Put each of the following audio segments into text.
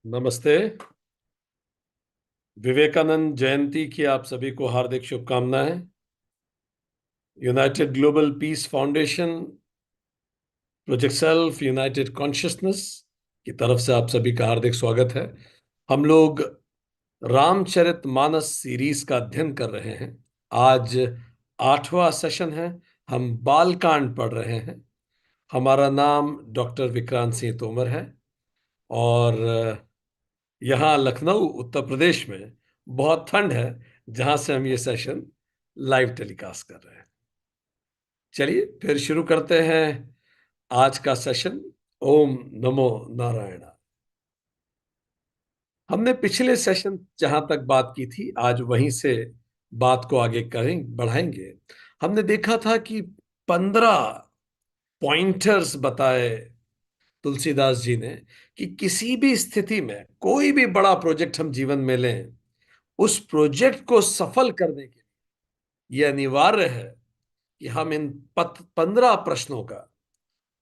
नमस्ते। विवेकानंद जयंती की आप सभी को हार्दिक शुभकामनाएं। United global peace foundation, project self, United consciousness की तरफ से आप सभी का हार्दिक स्वागत है। हम लोग रामचरितमानस सीरीज का अध्ययन कर रहे हैं। आज 8वां सेशन है। हम बालकांड पढ़ रहे हैं। हमारा नाम डॉक्टर विक्रांत सिंह तोमर है और यहाँ लखनऊ उत्तर प्रदेश में बहुत ठंड है, जहां से हम ये सेशन लाइव टेलीकास्ट कर रहे हैं। चलिए फिर शुरू करते हैं आज का सेशन। ओम नमो नारायण। हमने पिछले सेशन जहां तक बात की थी, आज वहीं से बात को आगे करें बढ़ाएंगे। हमने देखा था कि 15 पॉइंटर्स बताए तुलसीदास जी ने कि किसी भी स्थिति में कोई भी बड़ा प्रोजेक्ट हम जीवन में लें, उस प्रोजेक्ट को सफल करने के लिए यह अनिवार्य है कि हम इन 15 प्रश्नों का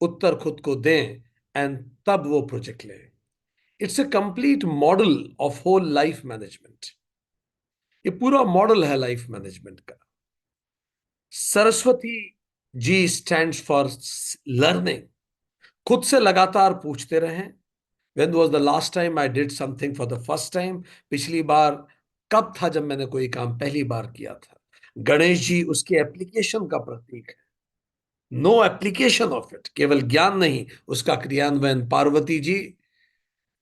उत्तर खुद को दें एंड तब वो प्रोजेक्ट लें। It's a complete model of whole life management. ये पूरा मॉडल है लाइफ मैनेजमेंट का। Saraswati ji stands for learning. खुद से लगातार पूछते रहें। When was the last time I did something for the first time? पिछली बार कब था जब मैंने कोई काम पहली बार किया था? गणेश जी उसके एप्लीकेशन का प्रतीक है। नो एप्लीकेशन ऑफ इट, केवल ज्ञान नहीं, उसका क्रियान्वयन। पार्वती जी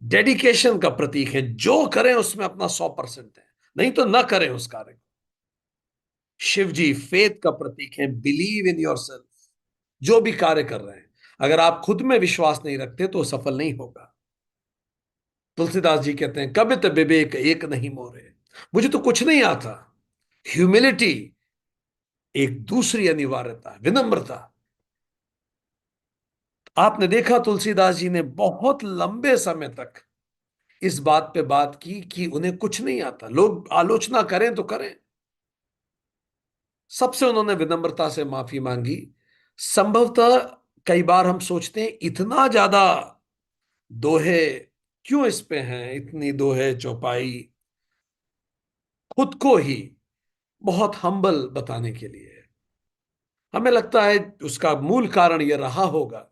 डेडिकेशन का प्रतीक है। जो करें उसमें अपना 100% है, नहीं तो ना करें उस कार्य को। शिव जी फेथ का प्रतीक है। Believe in your self. जो भी कार्य कर रहे हैं, अगर आप खुद में विश्वास नहीं रखते तो सफल नहीं होगा। तुलसीदास जी कहते हैं, कबित विवेक एक नहीं मोरे। मुझे तो कुछ नहीं आता। ह्यूमिलिटी एक दूसरी अनिवार्यता, विनम्रता। आपने देखा तुलसीदास जी ने बहुत लंबे समय तक इस बात पे बात की कि उन्हें कुछ नहीं आता। लोग आलोचना करें तो करें। सबसे उन्होंने विनम्रता से माफी मांगी। संभवतः कई बार हम सोचते हैं इतना ज्यादा दोहे क्यों इस पे हैं, इतनी दोहे चौपाई खुद को ही बहुत हम्बल बताने के लिए। हमें लगता है उसका मूल कारण यह रहा होगा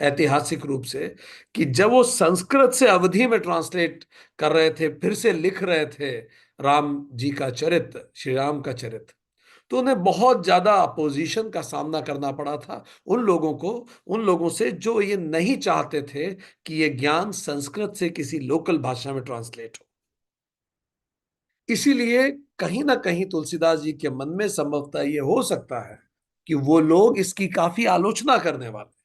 ऐतिहासिक रूप से कि जब वो संस्कृत से अवधी में ट्रांसलेट कर रहे थे, फिर से लिख रहे थे राम जी का चरित्र, श्री राम का चरित्र, तो उन्हें बहुत ज्यादा अपोजिशन का सामना करना पड़ा था। उन लोगों से जो ये नहीं चाहते थे कि ये ज्ञान संस्कृत से किसी लोकल भाषा में ट्रांसलेट हो। इसीलिए कहीं ना कहीं तुलसीदास जी के मन में संभवतः ये हो सकता है कि वो लोग इसकी काफी आलोचना करने वाले,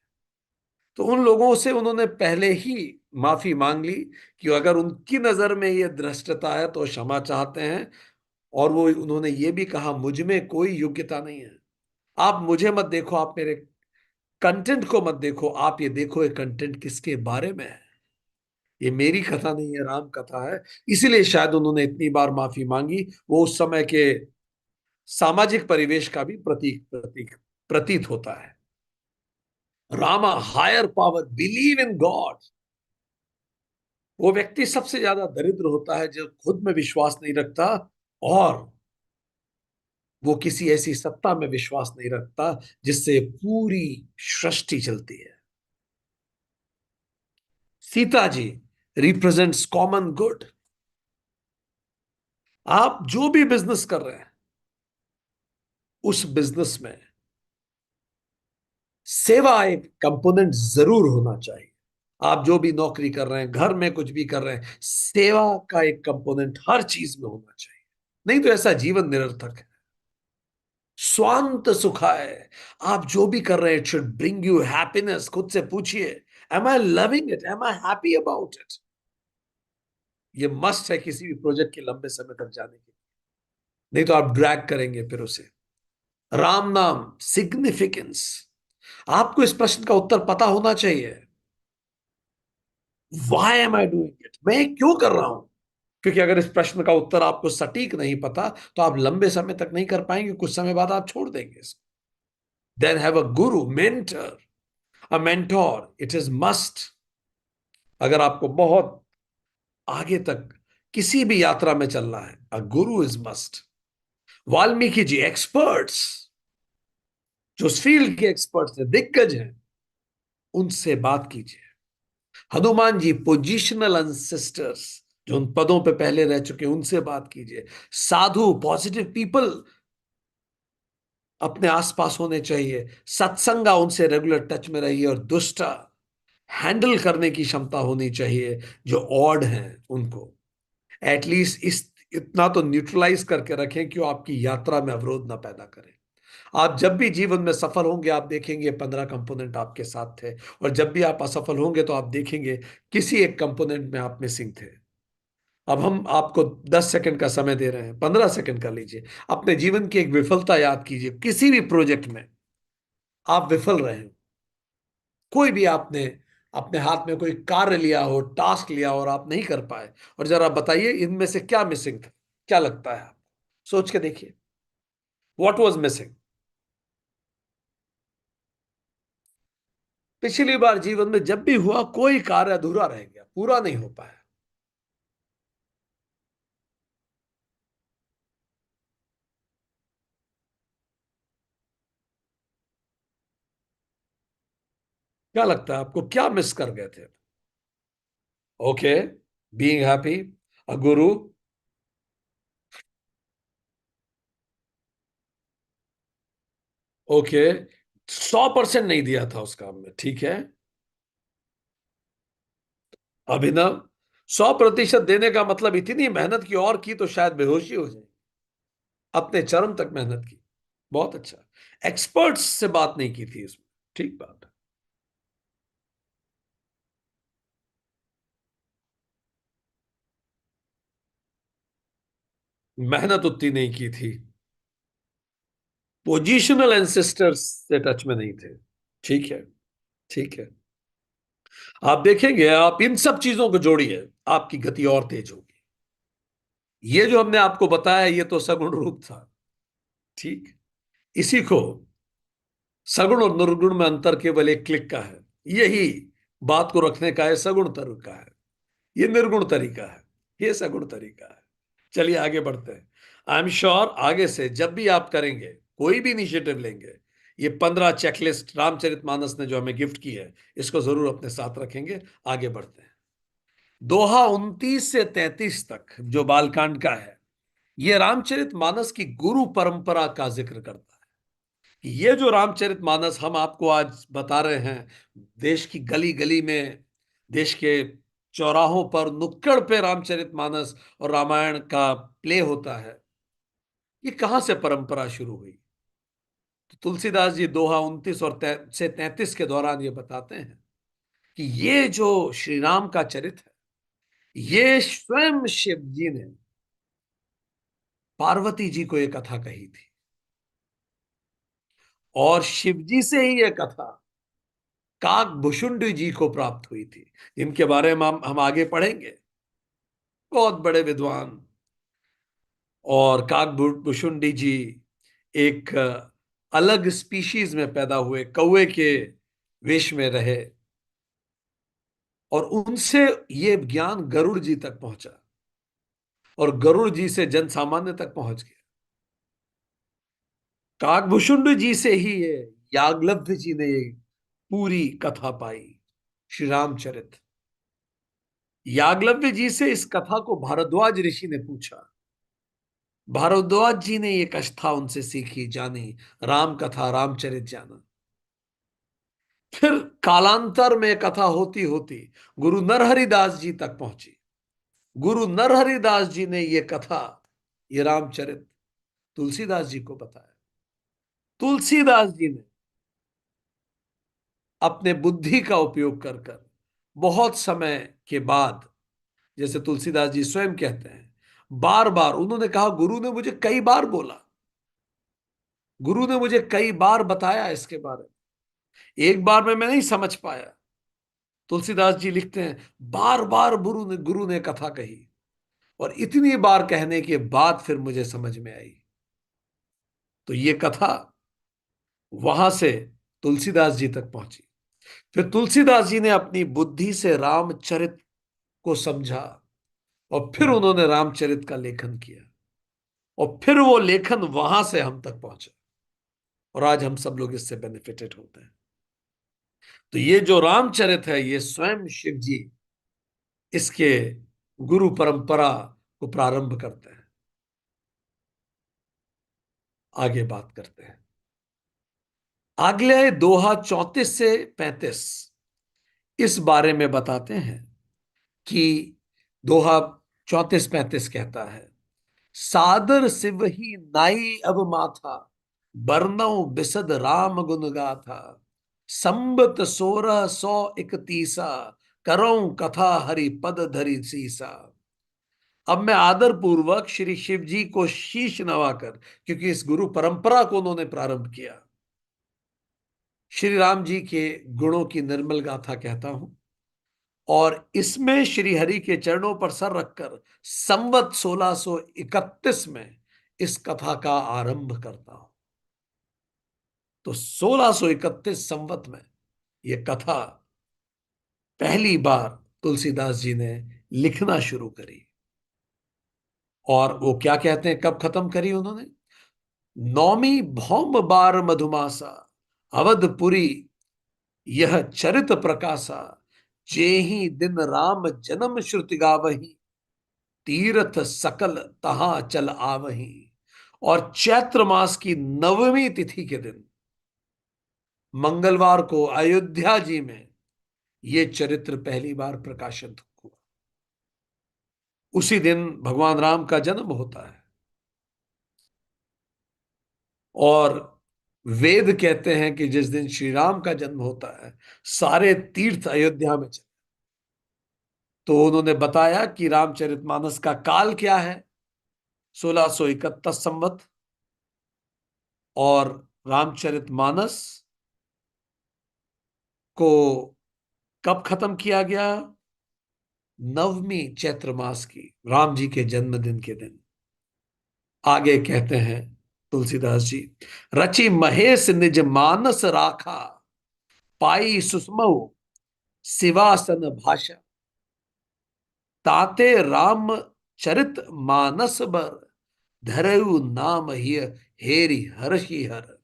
तो उन लोगों से उन्होंने पहले ही माफी मांग ली कि अगर उनकी नजर में ये धृष्टता है तो क्षमा चाहते हैं। और वो उन्होंने ये भी कहा, मुझ में कोई योग्यता नहीं है। आप मुझे मत देखो, आप मेरे कंटेंट को मत देखो, आप ये देखो ये कंटेंट किसके बारे में है। ये मेरी कथा नहीं है, राम कथा है। इसीलिए शायद उन्होंने इतनी बार माफी मांगी। वो उस समय के सामाजिक परिवेश का भी प्रतीत होता है। Rama higher power, believe in God. वो व्यक्ति सबसे ज्यादा दरिद्र होता है जो खुद में विश्वास नहीं रखता और वो किसी ऐसी सत्ता में विश्वास नहीं रखता जिससे पूरी सृष्टि चलती है। Sita ji represents common good. आप जो भी बिजनेस कर रहे हैं, उस बिजनेस में सेवा एक कंपोनेंट जरूर होना चाहिए। आप जो भी नौकरी कर रहे हैं, घर में कुछ भी कर रहे हैं, सेवा का एक कंपोनेंट हर चीज में होना चाहिए। नहीं तो ऐसा जीवन निरर्थक है। स्वांत सुखाय। आप जो भी कर रहे हैं, it should bring you happiness. खुद से पूछिए, am I loving it, am I happy about it. ये मस्ट है किसी भी प्रोजेक्ट के लंबे समय तक जाने के लिए। नहीं तो आप ड्रैग करेंगे फिर उसे। राम नाम सिग्निफिकेंस। आपको इस प्रश्न का उत्तर पता होना चाहिए। Why am I doing it, मैं क्यों कर रहा हूं। क्योंकि अगर इस प्रश्न का उत्तर आपको सटीक नहीं पता तो आप लंबे समय तक नहीं कर पाएंगे, कुछ समय बाद आप छोड़ देंगे इसको। Then have a Guru, mentor, a mentor. It is must. अगर आपको बहुत आगे तक किसी भी यात्रा में चलना है, a guru is must. Valmiki ji experts, जो उस फील्ड के एक्सपर्ट्स हैं, दिग्गज हैं, उनसे बात कीजिए। हनुमान जी पोजिशनल एंसेस्टर्स, जो उन पदों पे पहले रह चुके हैं, उनसे बात कीजिए। साधु, पॉजिटिव पीपल अपने आसपास होने चाहिए। सत्संगा, उनसे रेगुलर टच में रहिए। और दुष्टा, हैंडल करने की क्षमता होनी चाहिए जो ऑड हैं उनको। एटलीस्ट इस इतना तो न्यूट्रलाइज करके रखें कि वो आपकी यात्रा में अवरोध ना पैदा करें। आप जब भी जीवन में सफल होंगे, आप देखेंगे 15 कंपोनेंट आपके साथ थे। और जब भी आप असफल होंगे तो आप देखेंगे किसी एक कंपोनेंट में आप मिसिंग थे। अब हम आपको 10 सेकंड का समय दे रहे हैं, 15 सेकंड का लीजिए। अपने जीवन की एक विफलता याद कीजिए, किसी भी प्रोजेक्ट में आप विफल रहे हैं। कोई भी आपने अपने हाथ में कोई कार्य लिया हो, टास्क लिया हो और आप नहीं कर पाए, और जरा बताइए इनमें से क्या मिसिंग था। क्या लगता है आप? सोच के देखिए, व्हाट वाज मिसिंग। पिछली बार जीवन में जब भी हुआ, कोई कार्य अधूरा रह गया, पूरा नहीं हो पाया। क्या लगता है आपको, क्या मिस कर गए थे? ओके, बीइंग हैप्पी, अ गुरु। ओके, 100% नहीं दिया था उस काम में, ठीक है। अभिनव, 100% देने का मतलब इतनी मेहनत की और की तो शायद बेहोशी हो जाए। अपने चरम तक मेहनत की। बहुत अच्छा। एक्सपर्ट्स से बात नहीं की थी इसमें, ठीक बात। मेहनत उतनी नहीं की थी। पोजिशनल एंसेस्टर्स से टच में नहीं थे। ठीक है, ठीक है। आप देखेंगे, आप इन सब चीजों को जोड़िए, आपकी गति और तेज होगी। ये जो हमने आपको बताया, ये तो सगुण रूप था। ठीक। इसी को, सगुण और निर्गुण में अंतर केवल एक क्लिक का है। यही बात को रखने का है सगुण तरीका है। ये निर्गुण तरीका है, ये सगुण तरीका है। चलिए आगे बढ़ते हैं। आई एम श्योर आगे से जब भी आप करेंगे, कोई भी इनिशिएटिव लेंगे, ये 15 चेकलिस्ट रामचरितमानस ने जो हमें गिफ्ट की है, इसको जरूर अपने साथ रखेंगे। आगे बढ़ते हैं। दोहा 29 से 33 तक जो बालकांड का है, ये रामचरितमानस की गुरु परंपरा का जिक्र करता है। ये जो रामचरितमानस हम आपको आज बता रहे हैं, देश की गली गली में, देश के चौराहों पर, नुक्कड़ पे रामचरितमानस और रामायण का प्ले होता है, ये कहां से परंपरा शुरू हुई? तो तुलसीदास जी दोहा 29 और से 33 के दौरान ये बताते हैं कि ये जो श्री राम का चरित्र है, ये स्वयं शिव जी ने पार्वती जी को ये कथा कही थी। और शिव जी से ही ये कथा काक भुषुंडी जी को प्राप्त हुई थी, जिनके बारे में हम आगे पढ़ेंगे। बहुत बड़े विद्वान। और काक भुषुंडी जी एक अलग स्पीशीज में पैदा हुए, कौवे के वेश में रहे। और उनसे ये ज्ञान गरुड़ जी तक पहुंचा, और गरुड़ जी से जन सामान्य तक पहुंच गया। काकभूषुंड जी से ही ये याग्लब्ध जी ने ये पूरी कथा पाई, श्री रामचरित। याग्लब्य जी से इस कथा को भारद्वाज ऋषि ने पूछा। भारद्वाज जी ने ये कथा उनसे सीखी, जानी, राम कथा रामचरित जाना। फिर कालांतर में कथा होती होती गुरु नरहरिदास जी तक पहुंची। गुरु नरहरिदास जी ने ये कथा, ये रामचरित तुलसीदास जी को बताया। तुलसीदास जी ने अपने बुद्धि का उपयोग कर कर बहुत समय के बाद, जैसे तुलसीदास जी स्वयं कहते हैं, बार बार उन्होंने कहा, गुरु ने मुझे कई बार बोला, गुरु ने मुझे कई बार बताया इसके बारे में, एक बार में मैं नहीं समझ पाया। तुलसीदास जी लिखते हैं, बार बार गुरु ने कथा कही, और इतनी बार कहने के बाद फिर मुझे समझ में आई। तो ये कथा वहां से तुलसीदास जी तक पहुंची। फिर तुलसीदास जी ने अपनी बुद्धि से रामचरित को समझा, और फिर उन्होंने रामचरित का लेखन किया, और फिर वो लेखन वहां से हम तक पहुंचा, और आज हम सब लोग इससे बेनिफिटेड होते हैं। तो ये जो रामचरित है, ये स्वयं शिव जी इसके गुरु परंपरा को प्रारंभ करते हैं। आगे बात करते हैं। अगले दोहा 34 से 35 इस बारे में बताते हैं कि दोहा 34-35 कहता है, सादर सिव ही नाई अब माथा, बरनऊ बिसद राम गुन गाथा, संबत 1631 करऊं कथा हरि पद धरि सीसा। अब मैं आदर पूर्वक श्री शिव जी को शीश नवाकर, क्योंकि इस गुरु परंपरा को उन्होंने प्रारंभ किया, श्री राम जी के गुणों की निर्मल गाथा कहता हूं, और इसमें श्री हरि के चरणों पर सर रखकर संवत 1631 में इस कथा का आरंभ करता हूं। तो 1631 संवत में यह कथा पहली बार तुलसीदास जी ने लिखना शुरू करी। और वो क्या कहते हैं, कब खत्म करी उन्होंने? नौमी भौम बार मधुमासा, अवधपुरी यह चरित प्रकाशा, जेहि दिन राम जन्म श्रुति गावही, तीर्थ सकल तहां चल आवही। और चैत्र मास की नवमी तिथि के दिन, मंगलवार को अयोध्या जी में यह चरित्र पहली बार प्रकाशित हुआ। उसी दिन भगवान राम का जन्म होता है। और वेद कहते हैं कि जिस दिन श्री राम का जन्म होता है, सारे तीर्थ अयोध्या में चले। तो उन्होंने बताया कि रामचरितमानस का काल क्या है, 1631 संवत। और रामचरितमानस को कब खत्म किया गया? नवमी चैत्र मास की, राम जी के जन्मदिन के दिन। आगे कहते हैं तुलसीदास जी, रचि महेश निज मानस राखा, पाई सुषमऊ शिवासन भाषा, ताते राम चरित मानस बर, धरऊ नाम हिय हेरि हर्षि हर।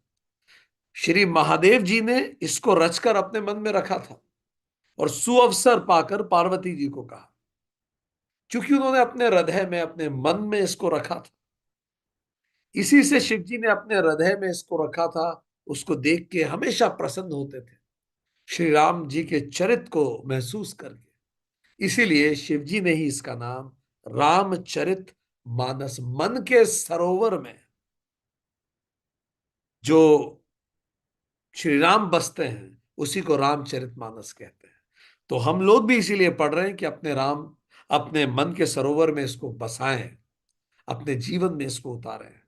श्री महादेव जी ने इसको रचकर अपने मन में रखा था, और सुअवसर पाकर पार्वती जी को कहा, क्योंकि उन्होंने अपने हृदय में, अपने मन में इसको रखा था। इसी से शिव जी ने अपने हृदय में इसको रखा था। उसको देख के हमेशा प्रसन्न होते थे, श्री राम जी के चरित्र को महसूस करके। इसीलिए शिव जी ने ही इसका नाम रामचरित मानस, मन के सरोवर में जो श्री राम बसते हैं उसी को रामचरित मानस कहते हैं। तो हम लोग भी इसीलिए पढ़ रहे हैं कि अपने राम, अपने मन के सरोवर में इसको बसाएं, अपने जीवन में इसको उतारें।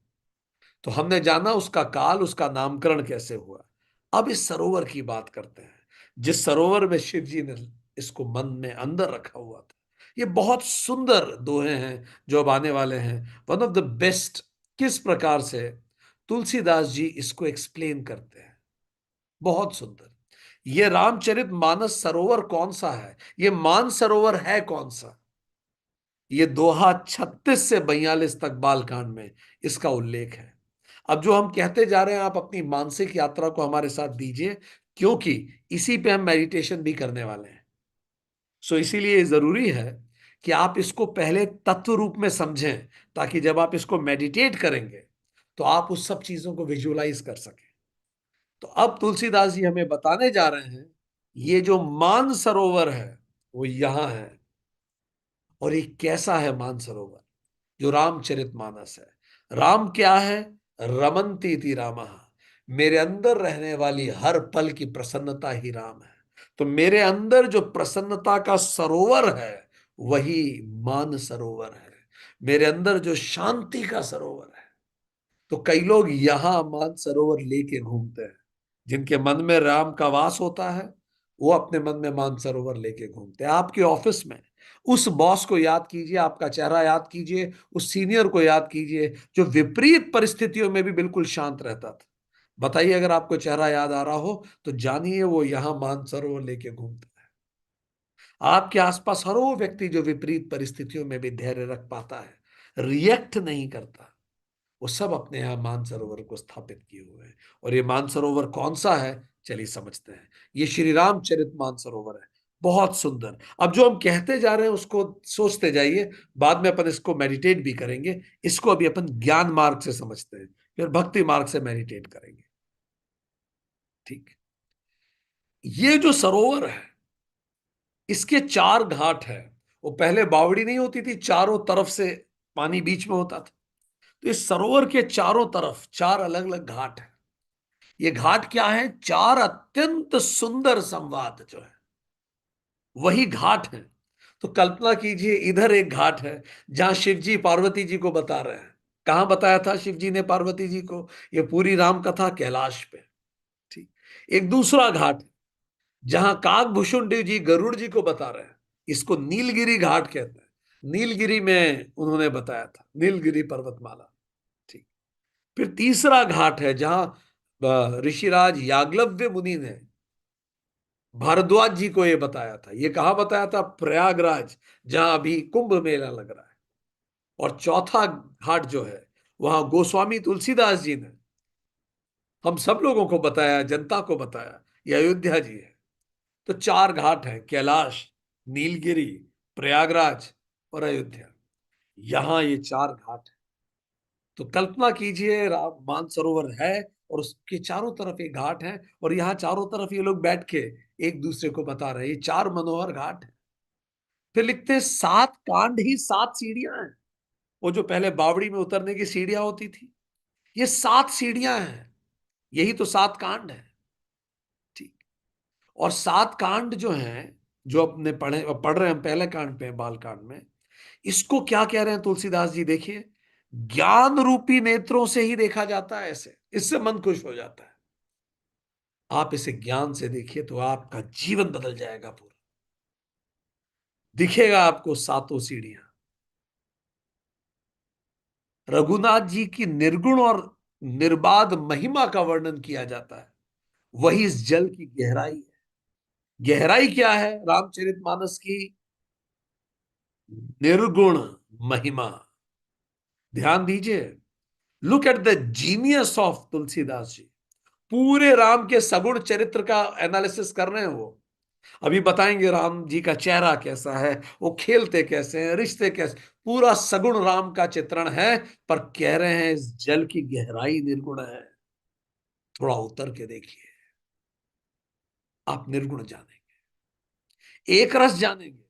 तो हमने जाना उसका काल, उसका नामकरण कैसे हुआ। अब इस सरोवर की बात करते हैं, जिस सरोवर में शिव जी ने इसको मन में अंदर रखा हुआ था। ये बहुत सुंदर दोहे हैं जो अब आने वाले हैं, वन ऑफ द बेस्ट। किस प्रकार से तुलसीदास जी इसको एक्सप्लेन करते हैं, बहुत सुंदर। ये रामचरित मानस सरोवर कौन सा है, ये मान सरोवर है कौन सा? ये दोहा 36 से 42 तक बालकांड में इसका उल्लेख है। अब जो हम कहते जा रहे हैं, आप अपनी मानसिक यात्रा को हमारे साथ दीजिए, क्योंकि इसी पे हम मेडिटेशन भी करने वाले हैं। सो इसीलिए जरूरी है कि आप इसको पहले तत्व रूप में समझें, ताकि जब आप इसको मेडिटेट करेंगे तो आप उस सब चीजों को विजुलाइज कर सकें। तो अब तुलसीदास जी हमें बताने जा रहे हैं, ये जो मान सरोवर है वो यहां है। और ये कैसा है मान सरोवर? जो रामचरित मानस है। राम क्या है? रमन्ति इति रामः, मेरे अंदर रहने वाली हर पल की प्रसन्नता ही राम है। तो मेरे अंदर जो प्रसन्नता का सरोवर है वही मान सरोवर है। मेरे अंदर जो शांति का सरोवर है। तो कई लोग यहां मान सरोवर लेके घूमते हैं, जिनके मन में राम का वास होता है, वो अपने मन में मान सरोवर लेके घूमते हैं। आपके ऑफिस में उस बॉस को याद कीजिए, आपका चेहरा याद कीजिए, उस सीनियर को याद कीजिए जो विपरीत परिस्थितियों में भी बिल्कुल शांत रहता था। बताइए, अगर आपको चेहरा याद आ रहा हो तो जानिए वो यहां मान सरोवर लेके घूमता है। आपके आसपास हर वो व्यक्ति जो विपरीत परिस्थितियों में भी धैर्य रख पाता है, रिएक्ट नहीं करता, वो सब अपने यहां मानसरोवर को स्थापित किए हुए हैं। और ये मानसरोवर कौन सा है, चलिए समझते हैं। ये श्री रामचरित मानसरोवर है। बहुत सुंदर। अब जो हम कहते जा रहे हैं उसको सोचते जाइए, बाद में अपन इसको मेडिटेट भी करेंगे। इसको अभी अपन ज्ञान मार्ग से समझते हैं, फिर भक्ति मार्ग से मेडिटेट करेंगे। ठीक। ये जो सरोवर है, इसके चार घाट है। वो पहले बावड़ी नहीं होती थी, चारों तरफ से पानी बीच में होता था। तो इस सरोवर के चारों तरफ चार अलग अलग घाट है। ये घाट क्या है, चार अत्यंत सुंदर संवाद जो है वही घाट है। तो कल्पना कीजिए, इधर एक घाट है जहां शिव जी पार्वती जी को बता रहे हैं। कहां बताया था शिव जी ने पार्वती जी को? ये पूरी राम कथा कैलाश पे। ठीक। एक दूसरा घाट जहां काकभूषुंड जी गरुड़ जी को बता रहे हैं, इसको नीलगिरी घाट कहते हैं। नीलगिरी में उन्होंने बताया था, नीलगिरी पर्वतमाला। ठीक। फिर तीसरा घाट है जहां ऋषिराज याग्लव्य मुनि ने भारद्वाज जी को यह बताया था। ये कहां बताया था? प्रयागराज, जहां अभी कुंभ मेला लग रहा है। और चौथा घाट जो है, वहां गोस्वामी तुलसीदास जी ने हम सब लोगों को बताया, जनता को बताया, ये अयोध्या जी है। तो चार घाट हैं, कैलाश, नीलगिरी, प्रयागराज और अयोध्या। यहां ये चार घाट है। तो कल्पना कीजिए, मानसरोवर है और उसके चारों तरफ एक घाट है, और यहाँ चारों तरफ ये लोग बैठ के एक दूसरे को बता रहे हैं। ये चार मनोहर घाट है। फिर लिखते हैं, सात कांड ही सात सीढ़ियां हैं। वो जो पहले बावड़ी में उतरने की सीढ़ियां होती थी, ये सात सीढ़ियां हैं। यही तो सात कांड है। ठीक। और सात कांड जो हैं, जो अपने पढ़ रहे हैं, हम पहले कांड पे हैं, बाल कांड में। इसको क्या कह रहे हैं तुलसीदास जी, देखिए, ज्ञान रूपी नेत्रों से ही देखा जाता है। ऐसे इससे मन खुश हो जाता है। आप इसे ज्ञान से देखिए तो आपका जीवन बदल जाएगा पूरा। दिखेगा आपको सातों सीढ़ियां। रघुनाथ जी की निर्गुण और निर्बाध महिमा का वर्णन किया जाता है। वही इस जल की गहराई है। गहराई क्या है रामचरितमानस की? निर्गुण महिमा। ध्यान दीजिए, look at the genius of Tulsidas ji. पूरे राम के सगुण चरित्र का एनालिसिस कर रहे हैं वो। अभी बताएंगे राम जी का चेहरा कैसा है, वो खेलते कैसे हैं, रिश्ते कैसे, पूरा सगुण राम का चित्रण है। पर कह रहे हैं इस जल की गहराई निर्गुण है। थोड़ा उतर के देखिए, आप निर्गुण जानेंगे, एक रस जानेंगे।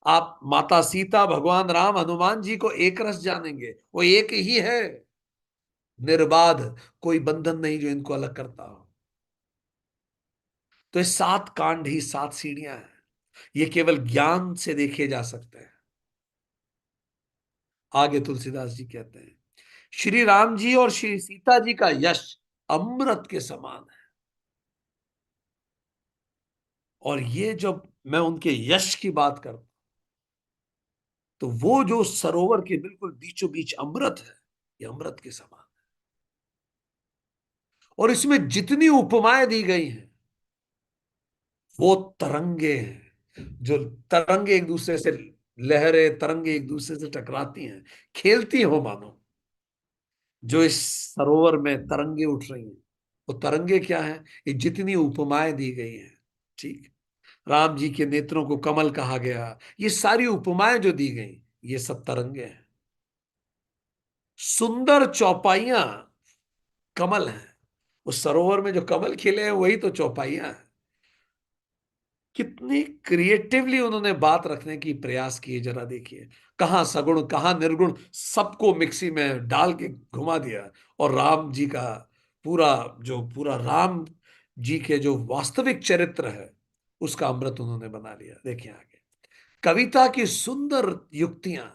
आप माता सीता, भगवान राम, हनुमान जी को एक रस जानेंगे। वो एक ही है, निर्बाध, कोई बंधन नहीं जो इनको अलग करता हो। तो ये सात कांड ही सात सीढ़ियां हैं। ये केवल ज्ञान से देखे जा सकते हैं। आगे तुलसीदास जी कहते हैं, श्री राम जी और श्री सीता जी का यश अमृत के समान है। और ये जब मैं उनके यश की बात करता, तो वो जो सरोवर के बिल्कुल बीचों बीच अमृत है, ये अमृत के समान है। और इसमें जितनी उपमाएं दी गई हैं, वो तरंगे हैं। जो तरंगे एक दूसरे से, लहरें तरंगे एक दूसरे से टकराती हैं, खेलती हो मानो। जो इस सरोवर में तरंगे उठ रही हैं, वो तरंगे क्या है? ये जितनी उपमाएं दी गई हैं। ठीक। राम जी के नेत्रों को कमल कहा गया, ये सारी उपमाएं जो दी गई, ये सब तरंगे हैं। सुंदर चौपाइयां कमल हैं। उस सरोवर में जो कमल खिले हैं वही तो चौपाइयां हैं। कितनी क्रिएटिवली उन्होंने बात रखने की प्रयास किए, जरा देखिए। कहाँ सगुण कहाँ निर्गुण, सबको मिक्सी में डाल के घुमा दिया। और राम जी का पूरा राम जी के जो वास्तविक चरित्र है, उसका अमृत उन्होंने बना लिया। देखिए आगे, कविता की सुंदर युक्तियां,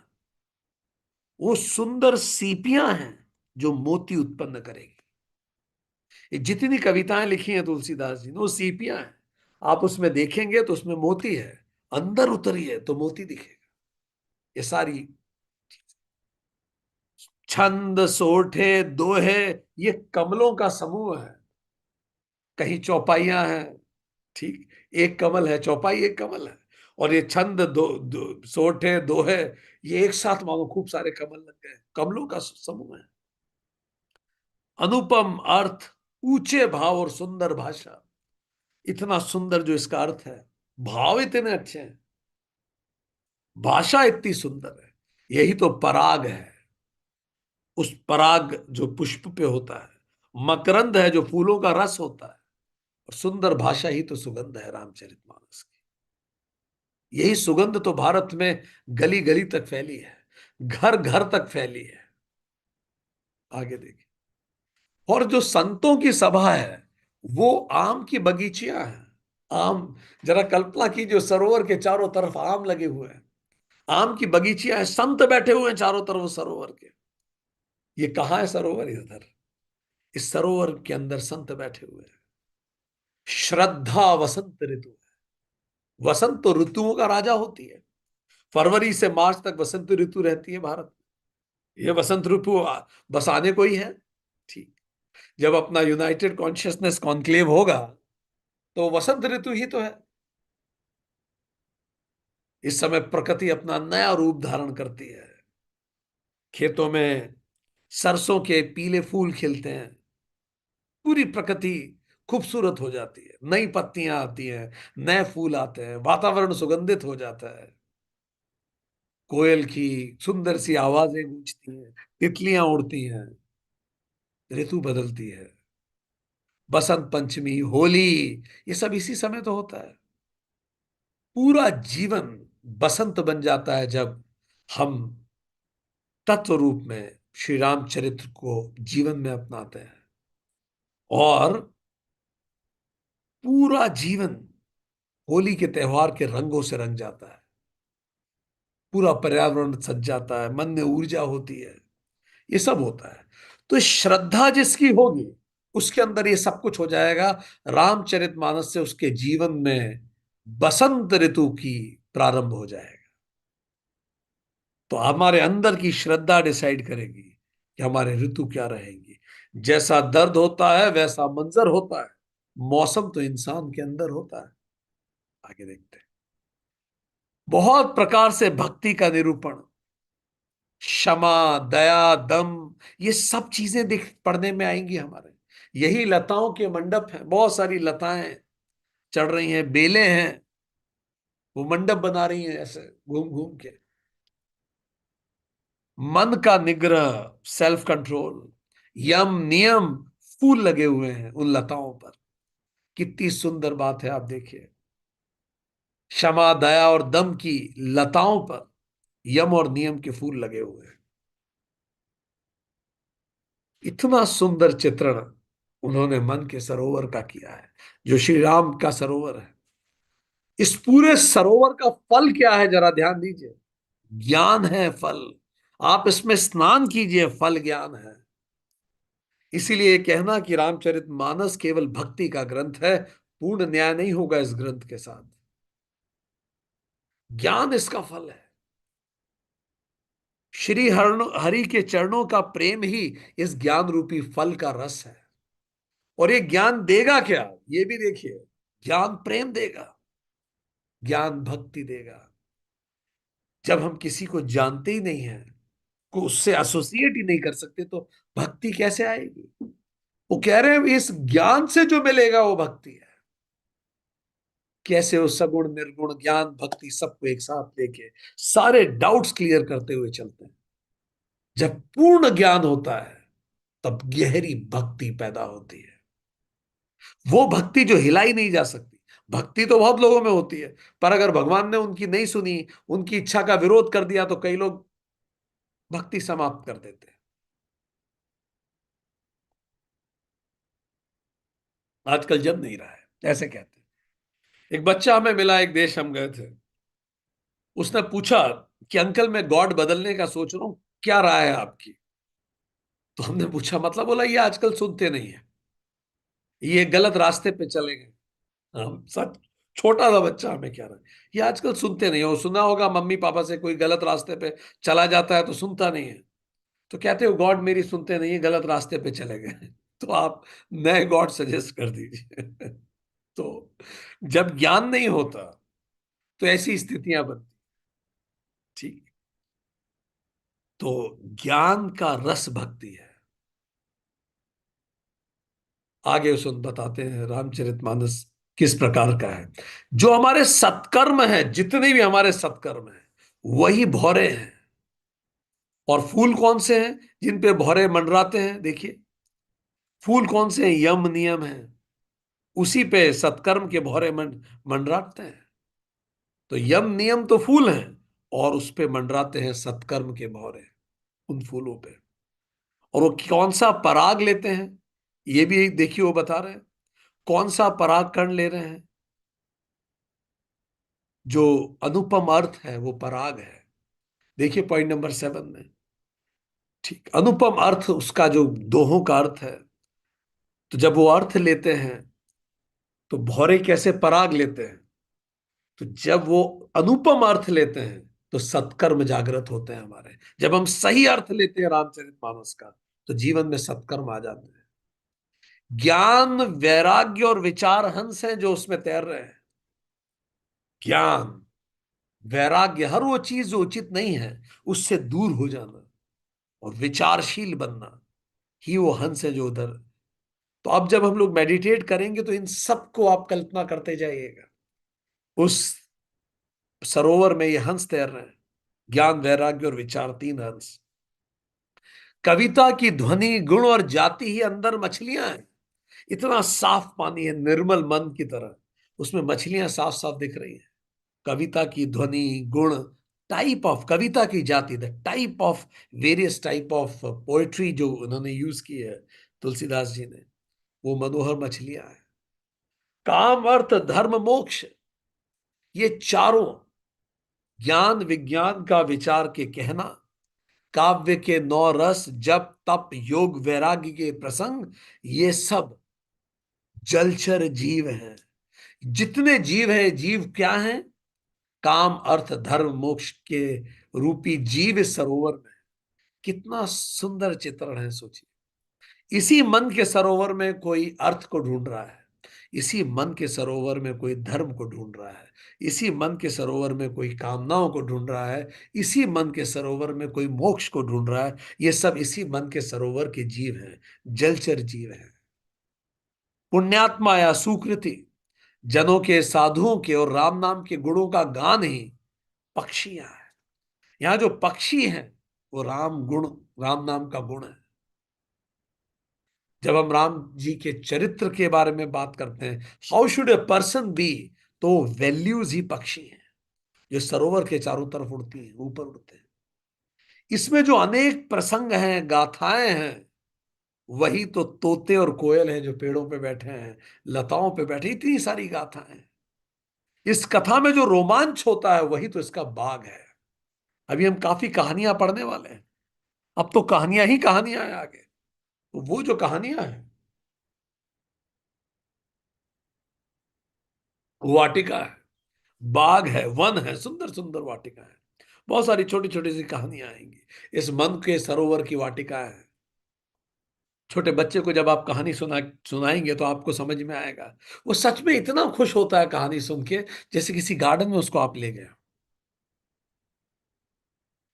वो सुंदर सीपियां हैं जो मोती उत्पन्न करेगी। ये जितनी कविताएं लिखी हैं तुलसीदास जी ने, वो सीपियां हैं। आप उसमें देखेंगे तो उसमें मोती है। अंदर उतरिए तो मोती दिखेगा। ये सारी छंद, सोठे, दोहे, ये कमलों का समूह है। कहीं चौपाइयां हैं। ठीक। एक कमल है, चौपाई एक कमल है। और ये छंद सोठे दोहे, ये एक साथ मानो खूब सारे कमल लग गए, कमलों का समूह है। अनुपम अर्थ, ऊंचे भाव और सुंदर भाषा। इतना सुंदर जो इसका अर्थ है, भाव इतने अच्छे हैं, भाषा इतनी सुंदर है। यही तो पराग है। उस पराग जो पुष्प पे होता है, मकरंद है जो फूलों का रस होता है, और सुंदर भाषा ही तो सुगंध है रामचरितमानस की। यही सुगंध तो भारत में गली गली तक फैली है, घर घर तक फैली है। आगे देखिए। और जो संतों की सभा है, वो आम की बगीचियां हैं। आम, जरा कल्पना कीजिए, सरोवर के चारों तरफ आम लगे हुए हैं, आम की बगीचियां हैं, संत बैठे हुए हैं चारों तरफ सरोवर के। ये कहाँ है सरोवर? इधर। इस सरोवर के अंदर संत बैठे हुए हैं। श्रद्धा वसंत ऋतु है। वसंत तो ऋतुओं का राजा होती है। फरवरी से मार्च तक वसंत ऋतु रहती है भारत में। ये वसंत ऋतु बस आने को ही है। ठीक। जब अपना यूनाइटेड कॉन्शियसनेस कॉन्क्लेव होगा, तो वसंत ऋतु ही तो है। इस समय प्रकृति अपना नया रूप धारण करती है। खेतों में सरसों के पीले फूल खिलते हैं। पूरी प्रकृति खूबसूरत हो जाती है, नई पत्तियां आती हैं, नए फूल आते हैं, वातावरण सुगंधित हो जाता है। कोयल की सुंदर सी आवाजें गूंजती हैं, तितलियां उड़ती हैं, ऋतु बदलती है। बसंत पंचमी, होली, ये सब इसी समय तो होता है। पूरा जीवन बसंत बन जाता है जब हम तत्व रूप में श्री रामचरित्र को जीवन में अपनाते हैं। और पूरा जीवन होली के त्योहार के रंगों से रंग जाता है। पूरा पर्यावरण सज जाता है, मन में ऊर्जा होती है, ये सब होता है। तो श्रद्धा जिसकी होगी, उसके अंदर ये सब कुछ हो जाएगा। रामचरितमानस से उसके जीवन में बसंत ऋतु की प्रारंभ हो जाएगा। तो हमारे अंदर की श्रद्धा डिसाइड करेगी कि हमारे ऋतु क्या रहेंगी। जैसा दर्द होता है वैसा मंजर होता है। मौसम तो इंसान के अंदर होता है। आगे देखते हैं। बहुत प्रकार से भक्ति का निरूपण, क्षमा, दया, दम, ये सब चीजें दिख पढ़ने में आएंगी हमारे। यही लताओं के मंडप हैं, बहुत सारी लताएं चढ़ रही हैं, बेलें हैं, वो मंडप बना रही हैं ऐसे घूम घूम के। मन का निग्रह, सेल्फ कंट्रोल, यम नियम, फूल लगे हुए हैं उन लताओं पर। कितनी सुंदर बात है, आप देखिए। क्षमा, दया और दम की लताओं पर यम और नियम के फूल लगे हुए हैं। इतना सुंदर चित्रण उन्होंने मन के सरोवर का किया है, जो श्री राम का सरोवर है। इस पूरे सरोवर का फल क्या है, जरा ध्यान दीजिए। ज्ञान है फल। आप इसमें स्नान कीजिए, फल ज्ञान है। इसीलिए कहना कि रामचरितमानस केवल भक्ति का ग्रंथ है, पूर्ण न्याय नहीं होगा इस ग्रंथ के साथ। ज्ञान इसका फल है। श्री हरि के चरणों का प्रेम ही इस ज्ञान रूपी फल का रस है। और ये ज्ञान देगा क्या, ये भी देखिए। ज्ञान प्रेम देगा, ज्ञान भक्ति देगा। जब हम किसी को जानते ही नहीं है, को उससे एसोसिएट ही नहीं कर सकते, तो भक्ति कैसे आएगी? वो कह रहे हैं इस ज्ञान से जो मिलेगा वो भक्ति है। कैसे वो सगुण निर्गुण ज्ञान भक्ति सबको एक साथ लेके सारे डाउट्स क्लियर करते हुए चलते हैं। जब पूर्ण ज्ञान होता है, तब गहरी भक्ति पैदा होती है। वो भक्ति जो हिलाई नहीं जा सकती। भक्ति तो बहुत लोगों में होती है, पर अगर भगवान ने उनकी नहीं सुनी, उनकी इच्छा का विरोध कर दिया, तो कई लोग भक्ति समाप्त कर देते हैं। आजकल जम नहीं रहा है, ऐसे कहते हैं। एक बच्चा हमें मिला, एक देश हम गए थे। उसने पूछा कि अंकल, मैं गॉड बदलने का सोच रहा हूं, क्या राय है आपकी? तो हमने पूछा मतलब, बोला ये आजकल सुनते नहीं है, ये गलत रास्ते पे चले गए। हम सच, छोटा सा बच्चा हमें क्या रहा है, ये आजकल सुनते नहीं हो। सुना होगा मम्मी पापा से, कोई गलत रास्ते पे चला जाता है तो सुनता नहीं है, तो कहते हो गॉड मेरी सुनते नहीं है, गलत रास्ते पे चले गए। तो आप नए गॉड सजेस्ट कर दीजिए। तो जब ज्ञान नहीं होता, तो ऐसी स्थितियां बनती। ठीक। तो ज्ञान का रस भक्ति है। आगे सुन बताते हैं रामचरितमानस किस प्रकार का है। जो हमारे सत्कर्म है, जितने भी हमारे सत्कर्म है, वही भौरे हैं। और फूल कौन से हैं जिन पे भौरे मंडराते हैं? देखिए, फूल कौन से हैं? यम नियम है। उसी पे सत्कर्म के भौरे मंडराते हैं। तो यम नियम तो फूल हैं, और उस पे मंडराते हैं सत्कर्म के भौरे, उन फूलों पे। और वो कौन सा पराग लेते हैं, ये भी देखिए वो बता रहे हैं। कौन सा पराग कण ले रहे हैं? जो अनुपम अर्थ है वो पराग है। देखिए पॉइंट नंबर 7 में। ठीक, अनुपम अर्थ उसका जो दोहों का अर्थ है। तो जब वो अर्थ लेते हैं, तो भौरे कैसे पराग लेते हैं? तो जब वो अनुपम अर्थ लेते हैं, तो सत्कर्म जागृत होते हैं हमारे। जब हम सही अर्थ लेते हैं रामचरितमानस का, तो जीवन में सत्कर्म आ जाते हैं। ज्ञान, वैराग्य और विचार हंस हैं जो उसमें तैर रहे हैं। ज्ञान, वैराग्य, हर वो चीज जो उचित नहीं है उससे दूर हो जाना, और विचारशील बनना, ही वो हंस है जो उधर। तो अब जब हम लोग मेडिटेट करेंगे, तो इन सबको आप कल्पना करते जाइएगा। उस सरोवर में ये हंस तैर रहे हैं। ज्ञान, वैराग्य और विचार, तीन हंस। कविता की ध्वनि, गुण और जाति ही अंदर मछलियां हैं। इतना साफ पानी है, निर्मल मन की तरह। उसमें मछलियां साफ साफ दिख रही हैं। कविता की ध्वनि, गुण, टाइप ऑफ कविता की जाति, the type of various type of poetry जो उन्होंने यूज की है तुलसीदास जी ने, वो मनोहर मछलियां हैं। काम, अर्थ, धर्म, मोक्ष, ये चारों, ज्ञान विज्ञान का विचार के कहना, काव्य के 9 रस, जप तप योग वैराग्य के प्रसंग, ये सब जलचर जीव हैं। जितने जीव है, जीव क्या हैं? काम, अर्थ, धर्म, मोक्ष के रूपी जीव इस सरोवर में। कितना सुंदर चित्रण है, सोचिए। इसी मन के सरोवर में कोई अर्थ को ढूंढ रहा है। इसी मन के सरोवर में कोई धर्म को ढूंढ रहा है। इसी मन के सरोवर में कोई कामनाओं को ढूंढ रहा है। इसी मन के सरोवर में कोई मोक्ष को ढूंढ रहा है। ये सब इसी मन के सरोवर के जीव हैं, जलचर जीव हैं। पुण्यात्मा या सुकृति, जनों के, साधुओं के और राम नाम के गुणों का गान ही पक्षियां हैं। यहां जो पक्षी हैं, वो राम गुण, राम नाम का गुण है। जब हम राम जी के चरित्र के बारे में बात करते हैं, how should a person be, तो वैल्यूज ही पक्षी हैं जो सरोवर के चारों तरफ उड़ती हैं, ऊपर उड़ते हैं। इसमें जो अनेक प्रसंग हैं, गाथाएं हैं, वही तो तोते और कोयल हैं जो पेड़ों पे बैठे हैं, लताओं पे बैठे, इतनी सारी गाथाएं हैं। इस कथा में जो रोमांच होता है, वही तो इसका बाग है। अभी हम काफी कहानियां पढ़ने वाले हैं। अब तो कहानियां ही कहानियां हैं आगे। तो वो जो कहानियां हैं, वाटिका है, बाग है, वन है, सुंदर सुंदर वाटिका है। बहुत सारी छोटी छोटी सी कहानियां आएंगी। इस मन के सरोवर की वाटिका है। छोटे बच्चे को जब आप कहानी सुनाएंगे, तो आपको समझ में आएगा। वो सच में इतना खुश होता है कहानी सुन के, जैसे किसी गार्डन में उसको आप ले गए।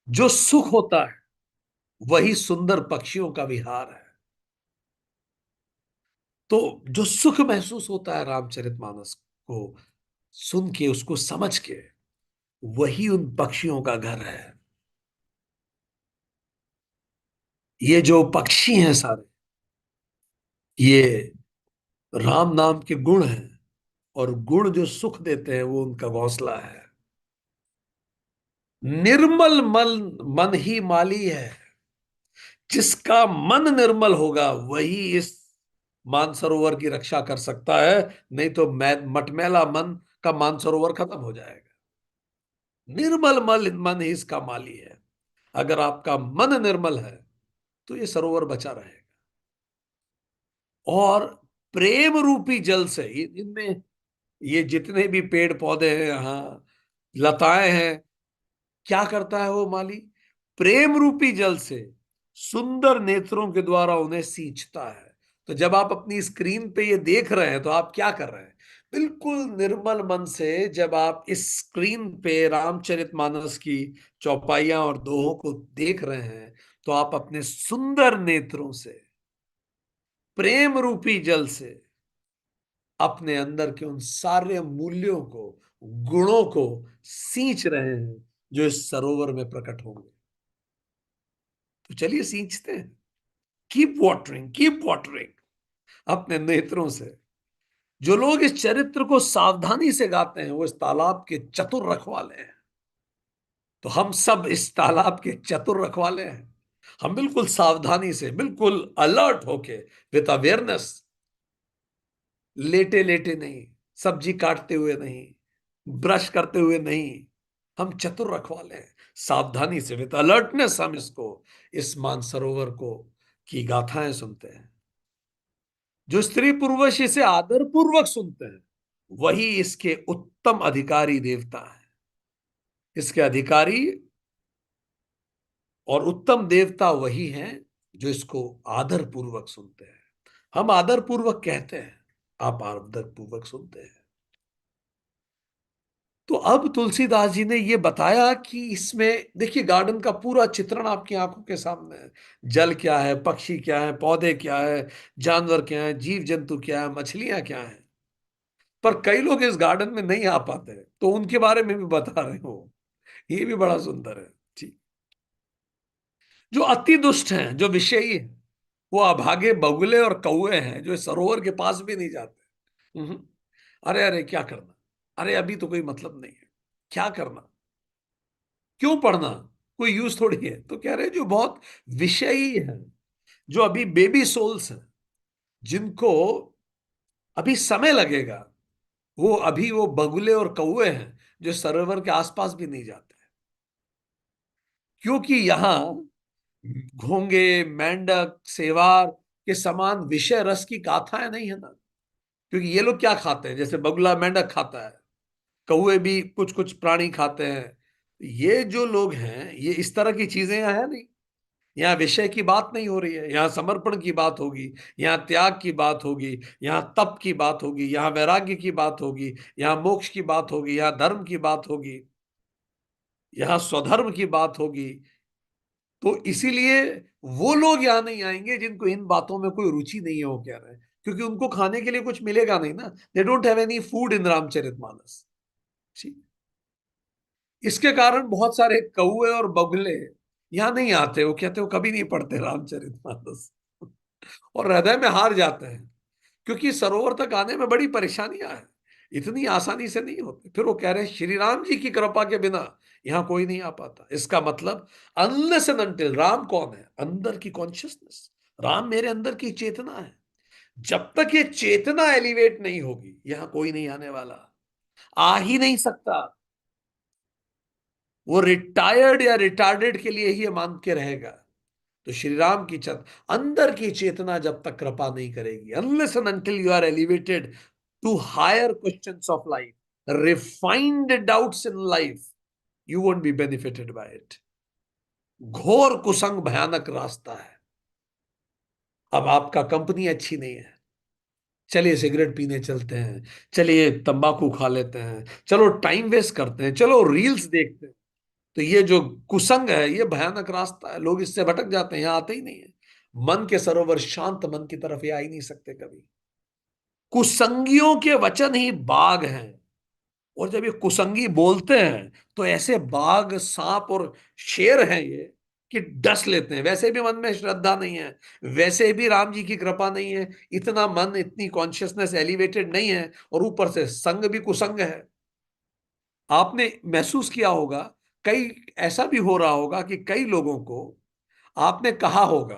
जो सुख होता है, वही सुंदर पक्षियों का विहार है। तो जो सुख महसूस होता है रामचरितमानस को सुन के, उसको समझ के, वही उन पक्षियों का घर है। ये जो पक्षी हैं सारे, ये राम नाम के गुण हैं। और गुण जो सुख देते हैं, वो उनका घोंसला है। निर्मल मन, मन ही माली है। जिसका मन निर्मल होगा, वही इस मानसरोवर की रक्षा कर सकता है। नहीं तो मटमैला मन का मानसरोवर खत्म हो जाएगा। निर्मल मन ही इसका माली है। अगर आपका मन निर्मल है, तो ये सरोवर बचा रहेगा। और प्रेम रूपी जल से, इनमें ये जितने भी पेड़ पौधे हैं यहाँ, लताएं हैं, क्या करता है वो माली? प्रेम रूपी जल से सुंदर नेत्रों के द्वारा उन्हें सींचता है। तो जब आप अपनी स्क्रीन पे ये देख रहे हैं तो आप क्या कर रहे हैं? बिल्कुल निर्मल मन से जब आप इस स्क्रीन पे रामचरितमानस की चौपाइयां और दोहों को देख रहे हैं, तो आप अपने सुंदर नेत्रों से, प्रेम रूपी जल से अपने अंदर के उन सारे मूल्यों को, गुणों को सींच रहे हैं जो इस सरोवर में प्रकट होंगे। तो चलिए सींचते हैं। कीप वाटरिंग अपने नेत्रों से। जो लोग इस चरित्र को सावधानी से गाते हैं वो इस तालाब के चतुर रखवाले हैं। तो हम सब इस तालाब के चतुर रखवाले हैं। हम बिल्कुल सावधानी से, बिल्कुल अलर्ट होके, विद अवेयरनेस, लेटे लेटे नहीं, सब्जी काटते हुए नहीं, ब्रश करते हुए नहीं, हम चतुर रखवाले हैं। सावधानी से, विद अलर्टनेस हम इसको, इस मानसरोवर को की गाथाएं सुनते हैं। जो स्त्री पुरुष इसे आदर पूर्वक सुनते हैं वही इसके उत्तम अधिकारी देवता है। इसके अधिकारी और उत्तम देवता वही हैं जो इसको आदर पूर्वक सुनते हैं। हम आदर पूर्वक कहते हैं, आप आदर पूर्वक सुनते हैं। तो अब तुलसीदास जी ने ये बताया कि इसमें देखिए, गार्डन का पूरा चित्रण आपकी आंखों के सामने है। जल क्या है, पक्षी क्या है, पौधे क्या है, जानवर क्या है, जीव जंतु क्या है, मछलियां क्या है। पर कई लोग इस गार्डन में नहीं आ पाते, तो उनके बारे में भी बता रहे हो। ये भी बड़ा सुंदर है। ठीक। जो अति दुष्ट हैं, जो विषयी हैं, वो अभागे बगुले और कौवे हैं जो इस सरोवर के पास भी नहीं जाते। अरे अरे क्या करना, अरे अभी तो कोई मतलब नहीं है, क्या करना, क्यों पढ़ना, कोई यूज थोड़ी है। तो कह रहे हैं जो बहुत विषयी हैं, जो अभी बेबी सोल्स हैं, जिनको अभी समय लगेगा, वो बगुले और कौवे हैं जो सरोवर के आसपास भी नहीं जाते। क्योंकि यहां घोंगे, मेंढक, सेवार के समान विषय रस की गाथाएं नहीं है ना। क्योंकि ये लोग क्या खाते हैं, जैसे बगुला मेंढक खाता है, कौवे भी कुछ कुछ प्राणी खाते हैं। ये जो लोग हैं, ये इस तरह की चीजें यहाँ है नहीं। यहाँ विषय की बात नहीं हो रही है, यहाँ समर्पण की बात होगी, यहाँ त्याग की बात होगी, यहाँ तप की बात होगी, यहाँ वैराग्य की बात होगी, यहाँ मोक्ष की बात होगी, यहाँ धर्म की बात होगी, यहाँ स्वधर्म की बात होगी। तो इसीलिए वो लोग यहां नहीं आएंगे जिनको इन बातों में कोई रुचि नहीं है, वो कह रहे हैं। क्योंकि उनको खाने के लिए कुछ मिलेगा नहीं ना। They don't have any food in Ramcharitmanas. ठीक। इसके कारण बहुत सारे कौवे और बगुले यहां नहीं आते। वो कहते वो कभी नहीं पढ़ते रामचरितमानस और हृदय में हार जाते हैं। क्योंकि सरोवर तक आने में बड़ी परेशानियां हैं, इतनी आसानी से नहीं होती। फिर वो कह रहे हैं श्री राम जी की कृपा के बिना यहां कोई नहीं आ पाता। इसका मतलब अनलेस एंड अनटिल, राम कौन है? अंदर की कॉन्शियसनेस। राम मेरे अंदर की चेतना है। जब तक ये चेतना एलिवेट नहीं होगी यहां कोई नहीं आने वाला, आ ही नहीं सकता। वो रिटायर्ड या रिटार्डेड के लिए ही मान के रहेगा। तो श्री राम की अंदर की चेतना जब तक कृपा नहीं करेगी, unless and until you are elevated to higher questions of life, refined doubts in life, you won't be benefited by it. घोर कुसंग भयानक रास्ता है। अब आपका कंपनी अच्छी नहीं है, चलिए सिगरेट पीने चलते हैं, चलिए तंबाकू खा लेते हैं, चलो टाइम वेस्ट करते हैं, चलो रील्स देखते हैं। तो ये जो कुसंग है ये भयानक रास्ता है, लोग इससे भटक जाते हैं, यहाँ आते ही नहीं है। मन के सरोवर, शांत मन की तरफ ये आ ही नहीं सकते कभी। कुसंगियों के वचन ही बाघ हैं। और जब ये कुसंगी बोलते हैं तो ऐसे बाघ, सांप और शेर हैं ये, कि डस लेते हैं। वैसे भी मन में श्रद्धा नहीं है, वैसे भी राम जी की कृपा नहीं है, इतना मन, इतनी कॉन्शियसनेस एलिवेटेड नहीं है, और ऊपर से संग भी कुसंग है। आपने महसूस किया होगा, कई ऐसा भी हो रहा होगा कि कई लोगों को आपने कहा होगा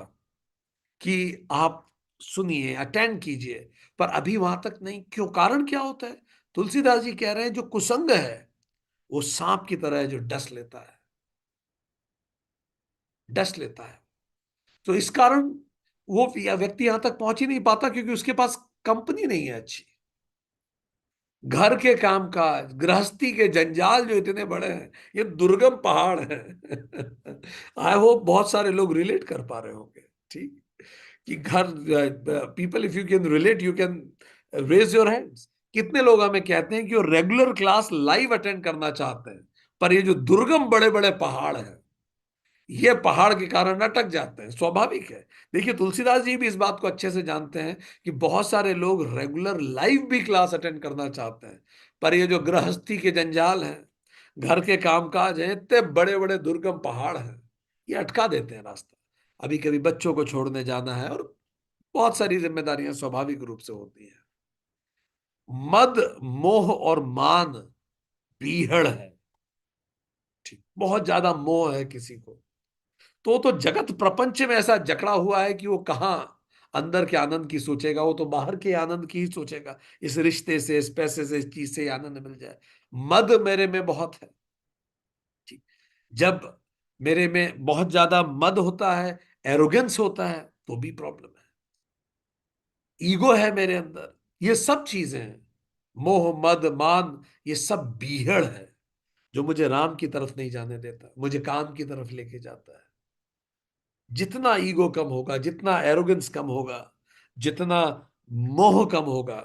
कि आप सुनिए, अटेंड कीजिए, पर अभी वहां तक नहीं। क्यों? कारण क्या होता है? तुलसीदास जी कह रहे हैं जो कुसंग है वो सांप की तरह है जो डस लेता है, डस लेता है। तो इस कारण वो व्यक्ति यहां तक पहुंच ही नहीं पाता, क्योंकि उसके पास कंपनी नहीं है अच्छी। घर के काम काज, गृहस्थी के जंजाल जो इतने बड़े हैं, ये दुर्गम पहाड़ है। आई होप बहुत सारे लोग रिलेट कर पा रहे होंगे। ठीक। कि घर, people if you can relate you can raise your hands. कितने लोग हमें कहते हैं कि वो रेगुलर क्लास लाइव अटेंड करना चाहते हैं, पर ये जो दुर्गम बड़े बड़े पहाड़ हैं, ये पहाड़ के कारण अटक जाते हैं, स्वाभाविक है। देखिए तुलसीदास जी भी इस बात को अच्छे से जानते हैं कि बहुत सारे लोग रेगुलर लाइव भी क्लास अटेंड करना चाहते हैं, पर ये जो गृहस्थी के जंजाल हैं, घर के कामकाज हैं, इतने बड़े बड़े दुर्गम पहाड़ हैं, ये अटका देते हैं रास्ता। अभी कभी बच्चों को छोड़ने जाना है, और बहुत सारी जिम्मेदारियां स्वाभाविक रूप से होती हैं। मद, मोह और मान बीहड़ है। ठीक, बहुत ज्यादा मोह है किसी को, तो जगत प्रपंच में ऐसा जकड़ा हुआ है कि वो कहाँ अंदर के आनंद की सोचेगा, वो तो बाहर के आनंद की ही सोचेगा। इस रिश्ते से, इस पैसे से, इस चीज से आनंद मिल जाए। मद मेरे में बहुत है। ठीक, जब मेरे में बहुत ज्यादा मद होता है, एरोगेंस होता है, तो भी प्रॉब्लम है। ईगो है मेरे अंदर, ये सब चीजें हैं, मोह मद मान, ये सब बीहड़ है, जो मुझे राम की तरफ नहीं जाने देता, मुझे काम की तरफ लेके जाता है। जितना ईगो कम होगा, जितना एरोगेंस कम होगा, जितना मोह कम होगा,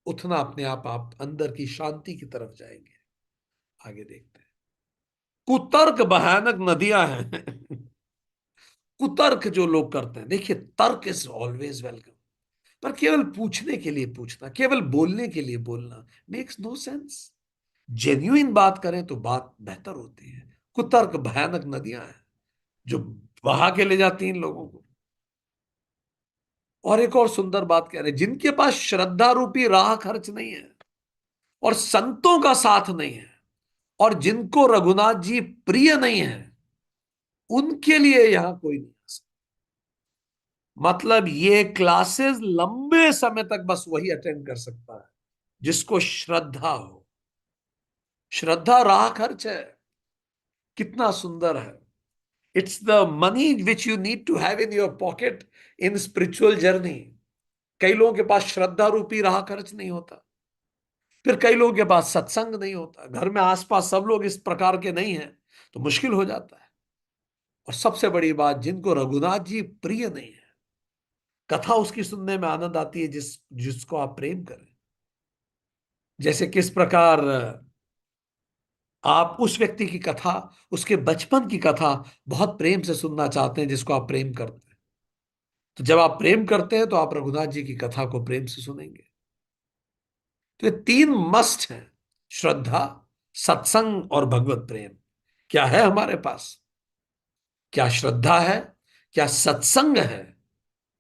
उतना अपने आप अंदर की शांति की तरफ जाएंगे। आगे देखते हैं। कुतर्क भयानक नदियां हैं। कुतर्क जो लोग करते हैं, देखिए तर्क इज ऑलवेज वेलकम, पर केवल पूछने के लिए पूछना, केवल बोलने के लिए बोलना मेक्स नो सेंस। जेन्युइन बात करें तो बात बेहतर होती है। कुतर्क भयानक नदियां हैं जो बहा के ले जाती हैं इन लोगों को। और एक और सुंदर बात कह रहे हैं, जिनके पास श्रद्धा रूपी राह खर्च नहीं है, और संतों का साथ नहीं है, और जिनको रघुनाथ जी प्रिय नहीं है, उनके लिए यहां कोई नहीं आ सकता। मतलब ये क्लासेस लंबे समय तक बस वही अटेंड कर सकता है जिसको श्रद्धा हो। श्रद्धा राह खर्च है। कितना सुंदर है। It's the money which you need to have in your pocket in spiritual journey. कई लोगों के पास श्रद्धा रूपी राह खर्च नहीं होता। फिर कई लोगों के पास सत्संग नहीं होता, घर में आसपास सब लोग इस प्रकार के नहीं हैं, तो मुश्किल हो जाता है। और सबसे बड़ी बात, जिनको रघुनाथ जी प्रिय नहीं है, कथा उसकी सुनने में आनंद आती है जिसको आप प्रेम करें। जैसे किस प्रकार आप उस व्यक्ति की कथा, उसके बचपन की कथा बहुत प्रेम से सुनना चाहते हैं जिसको आप प्रेम करते हैं। तो जब आप प्रेम करते हैं तो आप रघुनाथ जी की कथा को प्रेम से सुनेंगे। तो ये तीन मस्ट हैं, श्रद्धा, सत्संग और भगवत प्रेम। क्या है हमारे पास? क्या श्रद्धा है, क्या सत्संग है,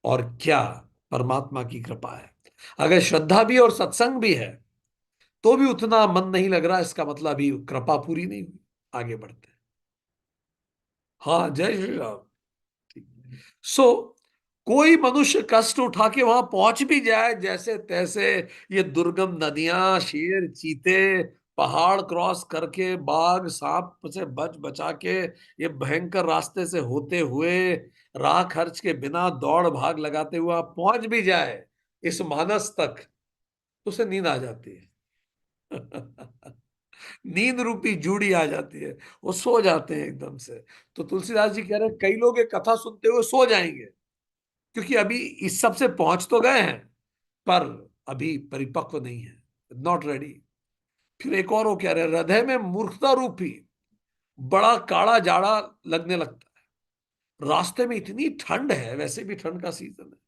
और क्या परमात्मा की कृपा है? अगर श्रद्धा भी और सत्संग भी है तो भी उतना मन नहीं लग रहा, इसका मतलब अभी कृपा पूरी नहीं हुई। आगे बढ़ते हैं। हाँ, जय श्री राम। ठीक। सो कोई मनुष्य कष्ट उठा के वहां पहुंच भी जाए जैसे तैसे, ये दुर्गम नदियां, शेर, चीते, पहाड़ क्रॉस करके, बाघ सांप से बच बचा के, ये भयंकर रास्ते से होते हुए, राह खर्च के बिना, दौड़ भाग लगाते हुए आप पहुंच भी जाए इस मानस तक, तो उसे नींद आ जाती है। नींद रूपी जूड़ी आ जाती है, वो सो जाते हैं एकदम से। तो तुलसीदास जी कह रहे हैं कई लोग ये कथा सुनते हुए सो जाएंगे, क्योंकि अभी इस सब से पहुंच तो गए हैं, पर अभी परिपक्व नहीं है, नॉट रेडी। फिर एक और वो कह रहे हैं, हृदय में मूर्खता रूपी बड़ा काड़ा जाड़ा लगने लगता है। रास्ते में इतनी ठंड है, वैसे भी ठंड का सीजन है,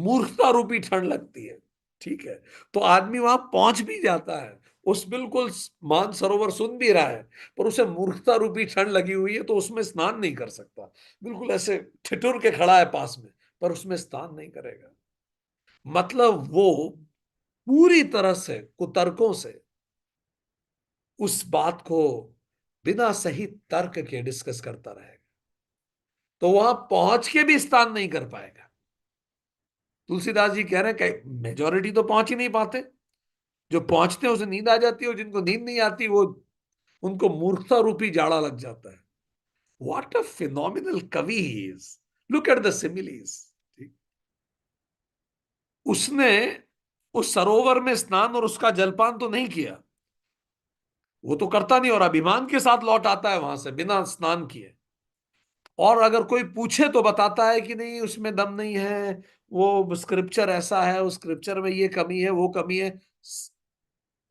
मूर्खता रूपी ठंड लगती है। ठीक है, तो आदमी वहां पहुंच भी जाता है, उस बिल्कुल मान सरोवर सुन भी रहा है, पर उसे मूर्खता रूपी ठंड लगी हुई है, तो उसमें स्नान नहीं कर सकता। बिल्कुल ऐसे ठिठुर के खड़ा है पास में, पर उसमें स्नान नहीं करेगा। मतलब वो पूरी तरह से कुतर्कों से उस बात को बिना सही तर्क के डिस्कस करता रहेगा, तो वहां पहुंच के भी स्नान नहीं कर पाएगा। तुलसीदास जी कह रहे हैं कि मेजोरिटी तो पहुंच ही नहीं पाते, जो पहुंचते हैं उसे नींद आ जाती है, और जिनको नींद नहीं आती वो, उनको मूर्खता रूपी जाड़ा लग जाता है। व्हाट अ फिनोमिनल कवि he is. Look at the similes. उसने उस सरोवर में स्नान और उसका जलपान तो नहीं किया, वो तो करता नहीं, और अभिमान के साथ लौट आता है वहां से बिना स्नान किए। और अगर कोई पूछे तो बताता है कि नहीं, उसमें दम नहीं है, वो स्क्रिप्चर ऐसा है, उस स्क्रिप्चर में ये कमी है, वो कमी है।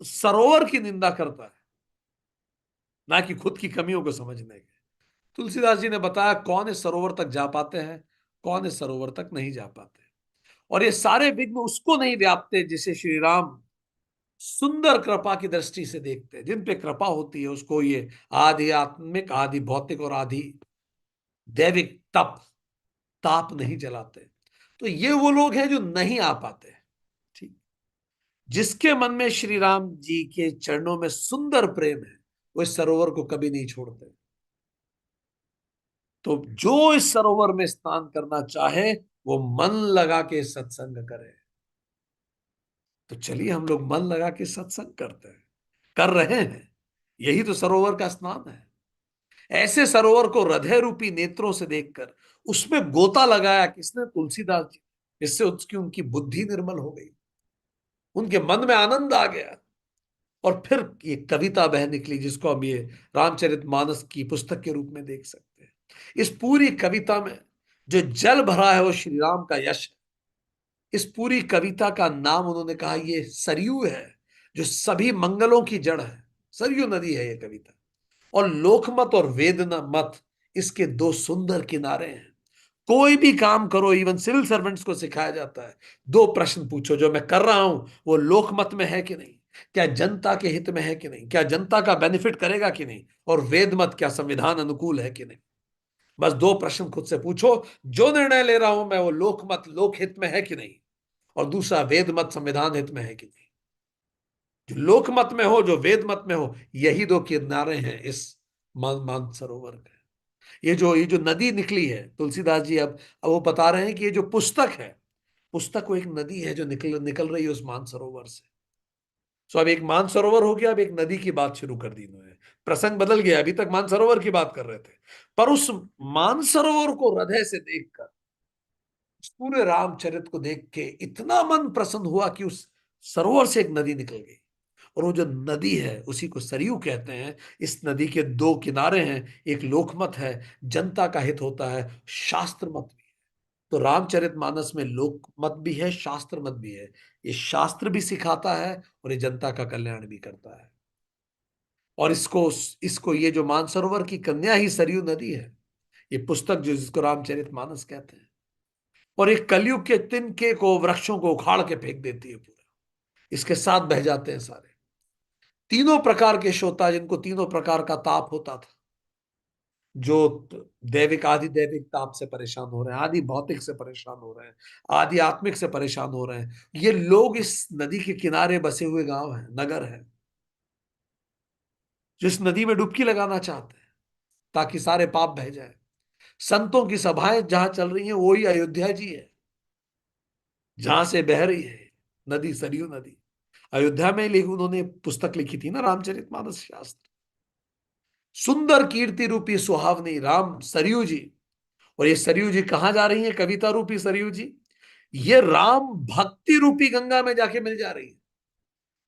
सरोवर की निंदा करता है, ना कि खुद की कमियों को समझने के। तुलसीदास जी ने बताया कौन इस सरोवर तक जा पाते हैं, कौन इस सरोवर तक नहीं जा पाते। और ये सारे विघ्न उसको नहीं व्यापते जिसे श्री राम सुंदर कृपा की दृष्टि से देखते हैं। जिन पे कृपा होती है उसको ये आदि आत्मिक, आदि भौतिक और आदि दैविक ताप नहीं जलाते। तो ये वो लोग हैं जो नहीं आ पाते। ठीक। जिसके मन में श्री राम जी के चरणों में सुंदर प्रेम है, वो इस सरोवर को कभी नहीं छोड़ते। तो जो इस सरोवर में स्नान करना चाहे वो मन लगा के सत्संग करे। तो चलिए हम लोग मन लगा के सत्संग करते हैं, कर रहे हैं। यही तो सरोवर का स्नान है। ऐसे सरोवर को हृदय रूपी नेत्रों से देखकर उसमें गोता लगाया किसने? तुलसीदास जी। इससे उसकी उनकी बुद्धि निर्मल हो गई, उनके मन में आनंद आ गया। और फिर ये कविता बह निकली जिसको हम ये रामचरितमानस की पुस्तक के रूप में देख सकते हैं। इस पूरी कविता में जो जल भरा है वो श्री राम का यश है। इस पूरी कविता का नाम उन्होंने कहा ये सरयू है, जो सभी मंगलों की जड़ है। सरयू नदी है ये कविता। और लोकमत और वेद मत इसके दो सुंदर किनारे हैं। कोई भी काम करो, इवन सिविल सर्वेंट्स को सिखाया जाता है, दो प्रश्न पूछो, जो मैं कर रहा हूं वो लोकमत में है कि नहीं, क्या जनता के हित में है कि नहीं, क्या जनता का बेनिफिट करेगा कि नहीं, और वेद मत क्या संविधान अनुकूल है कि नहीं। बस दो प्रश्न खुद से पूछो, जो निर्णय ले रहा हूं मैं वो लोकमत लोकहित में है कि नहीं, और दूसरा वेद मत संविधान हित में है कि नहीं। जो लोकमत में हो, जो वेद मत में हो, यही दो किनारे हैं इस मान सरोवर के। ये जो नदी निकली है, तुलसीदास जी अब वो बता रहे हैं कि ये जो पुस्तक है, पुस्तक वो एक नदी है जो निकल निकल रही है उस मानसरोवर से। सो अब एक मानसरोवर हो गया, अब एक नदी की बात शुरू कर दी इन्होंने। प्रसंग बदल गया, अभी तक मानसरोवर की बात कर रहे थे, पर उस मानसरोवर को हृदय से देखकर, उस पूरे रामचरित को देख के इतना मन प्रसन्न हुआ कि उस सरोवर से एक नदी निकल गई। और वो जो नदी है उसी को सरयू कहते हैं। इस नदी के दो किनारे हैं, एक लोकमत है, जनता का हित होता है, शास्त्र मत भी है। तो रामचरितमानस में लोक मत भी है, शास्त्र मत भी है। ये शास्त्र भी सिखाता है और ये जनता का कल्याण भी करता है। और इसको इसको ये जो मानसरोवर की कन्या ही सरयू नदी है, ये पुस्तक जो जिसको रामचरितमानस कहते हैं। और एक कलयुग के तिनके को, वृक्षों को उखाड़ के फेंक देती है पूरा। इसके साथ बह जाते हैं सारे तीनों प्रकार के श्रोता, जिनको तीनों प्रकार का ताप होता था, जो दैविक आदि दैविक ताप से परेशान हो रहे हैं, आदि भौतिक से परेशान हो रहे हैं, आदि आत्मिक से परेशान हो रहे हैं, ये लोग इस नदी के किनारे बसे हुए गांव हैं, नगर है, जिस नदी में डुबकी लगाना चाहते हैं ताकि सारे पाप बह जाए। संतों की सभाएं जहां चल रही हैं वही अयोध्या जी है, जहां से बह रही है नदी, सरयू नदी। अयोध्या में उन्होंने पुस्तक लिखी थी ना, रामचरितमानस शास्त्र। सुंदर कीर्ति रूपी सुहावनी राम सरयू जी। और ये सरयू जी कहां जा रही है? कविता रूपी सरयू जी ये राम भक्ति रूपी गंगा में जाके मिल जा रही है।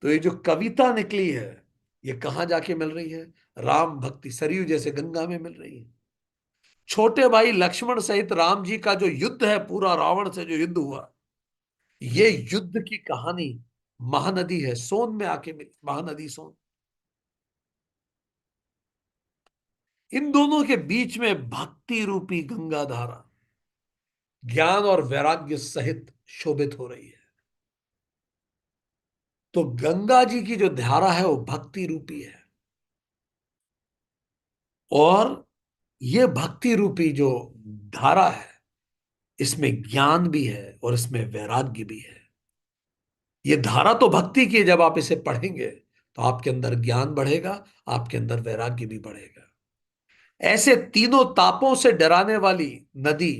तो ये जो कविता निकली है ये कहां जाके मिल रही है? राम भक्ति सरयू जैसे गंगा में मिल रही है। छोटे भाई लक्ष्मण सहित राम जी का जो युद्ध है, पूरा रावण से जो युद्ध हुआ, ये युद्ध की कहानी महानदी है, सोन में आके मिली, महानदी सोन। इन दोनों के बीच में भक्ति रूपी गंगा धारा ज्ञान और वैराग्य सहित शोभित हो रही है। तो गंगा जी की जो धारा है वो भक्ति रूपी है। और ये भक्ति रूपी जो धारा है, इसमें ज्ञान भी है और इसमें वैराग्य भी है। ये धारा तो भक्ति की है, जब आप इसे पढ़ेंगे तो आपके अंदर ज्ञान बढ़ेगा, आपके अंदर वैराग्य भी बढ़ेगा। ऐसे तीनों तापों से डराने वाली नदी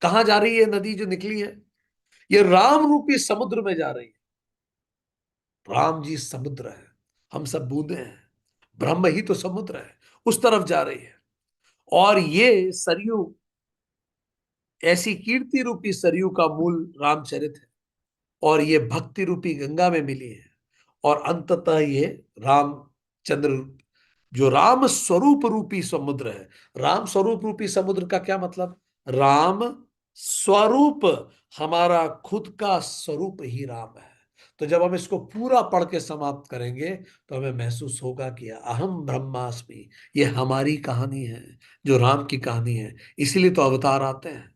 कहां जा रही है? नदी जो निकली है ये राम रूपी समुद्र में जा रही है। राम जी समुद्र है, हम सब बूंदे हैं, ब्रह्म ही तो समुद्र है, उस तरफ जा रही है। और ये सरयू, ऐसी कीर्ति रूपी सरयू का मूल रामचरित है, और ये भक्ति रूपी गंगा में मिली है। और अंततः ये रामचंद्र जो राम स्वरूप रूपी समुद्र है। राम स्वरूप रूपी समुद्र का क्या मतलब? राम स्वरूप, हमारा खुद का स्वरूप ही राम है। तो जब हम इसको पूरा पढ़ के समाप्त करेंगे तो हमें महसूस होगा कि अहम ब्रह्मास्मि, ये हमारी कहानी है, जो राम की कहानी है। इसीलिए तो अवतार आते हैं।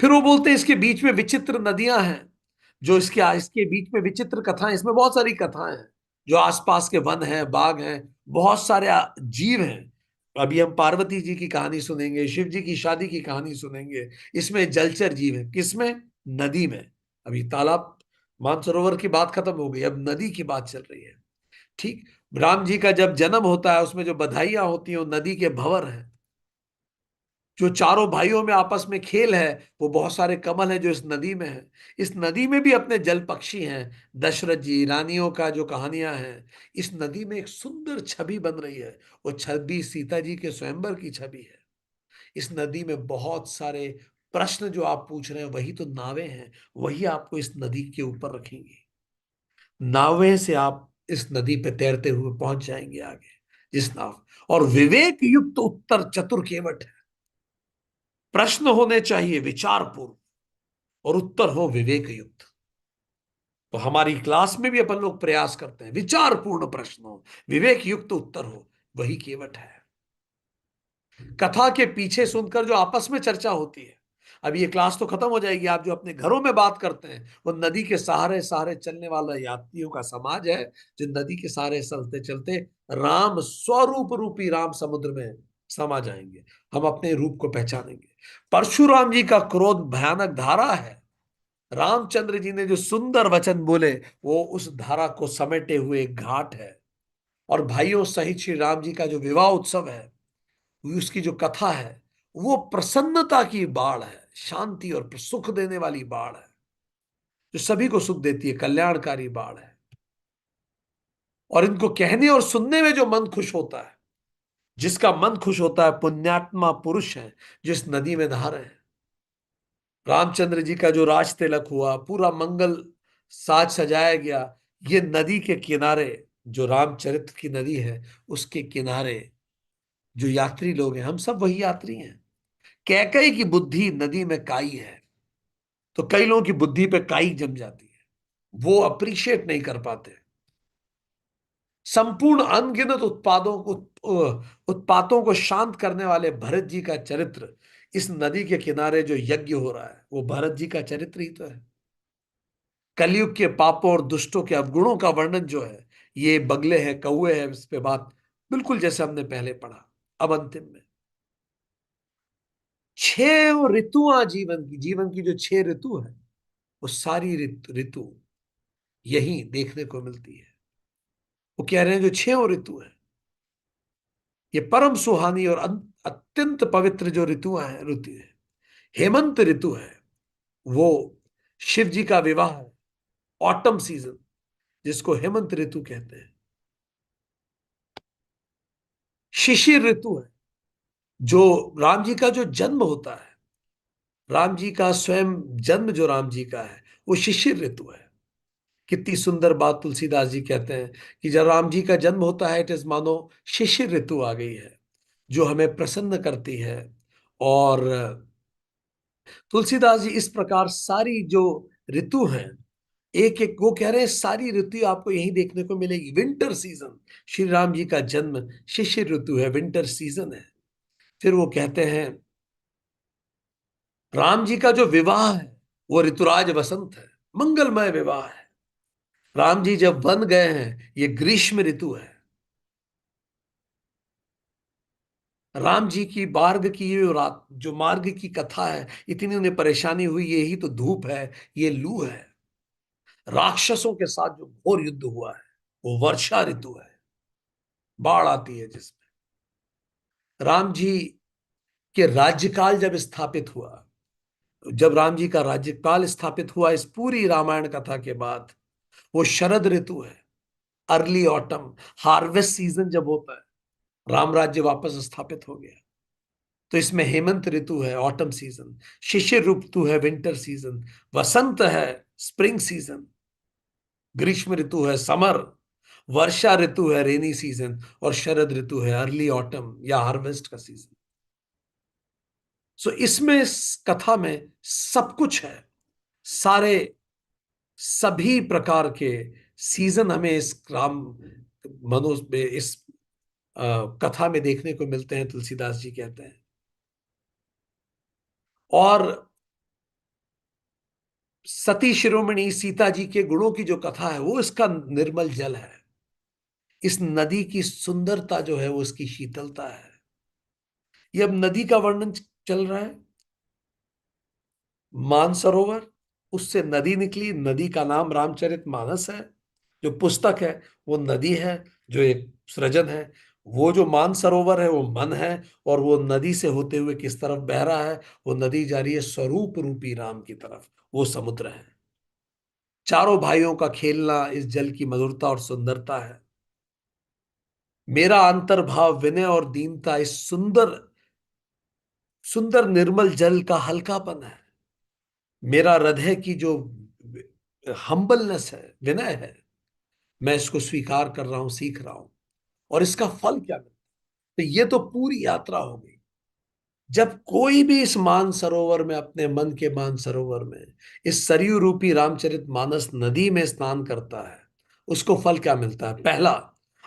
फिर वो बोलते हैं इसके बीच में विचित्र नदियां हैं, जो इसके बीच में विचित्र कथाएं, इसमें बहुत सारी कथाएं हैं। जो आसपास के वन हैं, बाग हैं, बहुत सारे जीव हैं। अभी हम पार्वती जी की कहानी सुनेंगे, शिव जी की शादी की कहानी सुनेंगे। इसमें जलचर जीव है, किसमें? नदी में। अभी तालाब मानसरोवर की बात खत्म हो गई, अब नदी की बात चल रही है। ठीक। राम जी का जब जन्म होता है, उसमें जो बधाइयां होती हैं वो नदी के भंवर हैं। जो चारों भाइयों में आपस में खेल है, वो बहुत सारे कमल हैं जो इस नदी में है। इस नदी में भी अपने जल पक्षी हैं। दशरथ जी, रानियों का जो कहानियां हैं, इस नदी में एक सुंदर छवि बन रही है। वो छवि सीता जी के स्वयंवर की छवि है। इस नदी में बहुत सारे प्रश्न जो आप पूछ रहे हैं, वही तो नावें हैं। वही आपको इस नदी के ऊपर रखेंगी। नावें से आप इस नदी पे तैरते हुए पहुंच जाएंगे आगे। जिस नाव, और विवेक युक्त उत्तर चतुर केवट है। प्रश्न होने चाहिए विचारपूर्ण, और उत्तर हो विवेक युक्त। तो हमारी क्लास में भी अपन लोग प्रयास करते हैं, विचारपूर्ण प्रश्न हो, विवेक युक्त उत्तर हो, वही केवट है। कथा के पीछे सुनकर जो आपस में चर्चा होती है, अब ये क्लास तो खत्म हो जाएगी, आप जो अपने घरों में बात करते हैं, वो नदी के सहारे सहारे चलने वाला यात्रियों का समाज है, जो नदी के सहारे चलते चलते राम स्वरूप रूपी राम समुद्र में समा जाएंगे। हम अपने रूप को पहचानेंगे। परशुराम जी का क्रोध भयानक धारा है। रामचंद्र जी ने जो सुंदर वचन बोले, वो उस धारा को समेटे हुए एक घाट है। और भाइयों सहित श्री राम जी का जो विवाह उत्सव है, उसकी जो कथा है, वो प्रसन्नता की बाढ़ है, शांति और सुख देने वाली बाढ़ है, जो सभी को सुख देती है, कल्याणकारी बाढ़ है। और इनको कहने और सुनने में जो मन खुश होता है, जिसका मन खुश होता है, पुण्यात्मा पुरुष है, जिस नदी में नहा रहे हैं। रामचंद्र जी का जो राज तिलक हुआ, पूरा मंगल साज सजाया गया, ये नदी के किनारे, जो रामचरित्र की नदी है, उसके किनारे जो यात्री लोग हैं, हम सब वही यात्री हैं। कैकई की बुद्धि नदी में काई है। तो कई लोगों की बुद्धि पे काई जम जाती है, वो अप्रिशिएट नहीं कर पाते। संपूर्ण अनगिनत उत्पातों को शांत करने वाले भरत जी का चरित्र, इस नदी के किनारे जो यज्ञ हो रहा है, वो भरत जी का चरित्र ही तो है। कलयुग के पापों और दुष्टों के अवगुणों का वर्णन जो है, ये बगले हैं, कौए हैं, इस पे बात बिल्कुल जैसे हमने पहले पढ़ा। अब अंतिम में छह ऋतुआं, जीवन की जो छह ऋतु है, वो सारी ऋतु यही देखने को मिलती है। वो कह रहे हैं जो छह ऋतु है, ये परम सुहानी और अत्यंत पवित्र जो ऋतु है, हेमंत ऋतु है। वो शिव जी का विवाह है, ऑटम सीजन, जिसको हेमंत ऋतु कहते हैं। शिशिर ऋतु है, जो राम जी का जो जन्म होता है, राम जी का स्वयं जन्म जो राम जी का है, वो शिशिर ऋतु है। कितनी सुंदर बात तुलसीदास जी कहते हैं कि जब राम जी का जन्म होता है, इट इज मानो शिशिर ऋतु आ गई है, जो हमें प्रसन्न करती है। और तुलसीदास जी इस प्रकार सारी जो ऋतु हैं, एक एक, वो कह रहे हैं सारी ऋतु आपको यही देखने को मिलेगी। विंटर सीजन, श्री राम जी का जन्म शिशिर ऋतु है, विंटर सीजन है। फिर वो कहते हैं राम जी का जो विवाह है, वो ऋतुराज वसंत है, मंगलमय विवाह है। राम जी जब वन गए हैं, ये ग्रीष्म ऋतु है। राम जी की मार्ग की जो रात, जो मार्ग की कथा है, इतनी उन्हें परेशानी हुई, यही तो धूप है, ये लू है। राक्षसों के साथ जो घोर युद्ध हुआ है, वो वर्षा ऋतु है, बाढ़ आती है जिसमें। राम जी के राज्यकाल जब स्थापित हुआ, जब राम जी का राज्यकाल स्थापित हुआ, इस पूरी रामायण कथा के बाद, वो शरद ऋतु है, अर्ली ऑटम, हार्वेस्ट सीजन जब होता है, राम राज्य वापस स्थापित हो गया। तो इसमें हेमंत ऋतु है, ऑटम सीजन। शिशिर ऋतु है, विंटर सीजन। वसंत है, स्प्रिंग सीजन। ग्रीष्म ऋतु है, समर। वर्षा ऋतु है, रेनी सीजन, और शरद ऋतु है, अर्ली ऑटम या हार्वेस्ट का सीजन। सो इसमें, इस कथा में सब कुछ है। सारे, सभी प्रकार के सीजन हमें इस राम मनोज में, इस कथा में देखने को मिलते हैं, तुलसीदास जी कहते हैं। और सती शिरोमणि सीता जी के गुणों की जो कथा है, वो इसका निर्मल जल है। इस नदी की सुंदरता जो है, वो इसकी शीतलता है। ये अब नदी का वर्णन चल रहा है, मानसरोवर, उससे नदी निकली, नदी का नाम रामचरितमानस है। जो पुस्तक है वो नदी है, जो एक सृजन है। वो जो मानसरोवर है वो मन है, और वो नदी से होते हुए किस तरफ बह रहा है? वो नदी जा रही है स्वरूप रूपी राम की तरफ, वो समुद्र है। चारों भाइयों का खेलना इस जल की मधुरता और सुंदरता है। मेरा अंतर्भाव विनय और दीनता इस सुंदर सुंदर निर्मल जल का हल्कापन है। मेरा हृदय की जो हम्बलनेस है, विनय है, मैं इसको स्वीकार कर रहा हूं, सीख रहा हूं। और इसका फल क्या मिलता है? तो ये तो पूरी यात्रा हो गई। जब कोई भी इस मान सरोवर में, अपने मन के मान सरोवर में, इस सरयू रूपी रामचरित मानस नदी में स्नान करता है, उसको फल क्या मिलता है? पहला,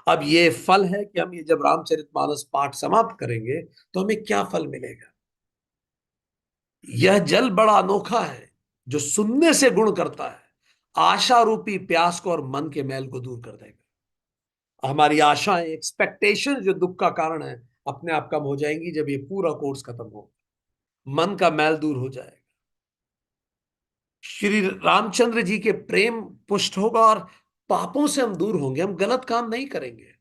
अब ये फल है कि हम ये जब रामचरित मानस पाठ समाप्त करेंगे तो हमें क्या फल मिलेगा? यह जल बड़ा अनोखा है, जो सुनने से गुण करता है। आशा रूपी प्यास को और मन के मैल को दूर कर देगा। हमारी आशाएं, एक्सपेक्टेशन जो दुख का कारण है, अपने आप कम हो जाएंगी जब ये पूरा कोर्स खत्म हो। मन का मैल दूर हो जाएगा। श्री रामचंद्र जी के प्रेम पुष्ट होगा, और पापों से हम दूर होंगे, हम गलत काम नहीं करेंगे।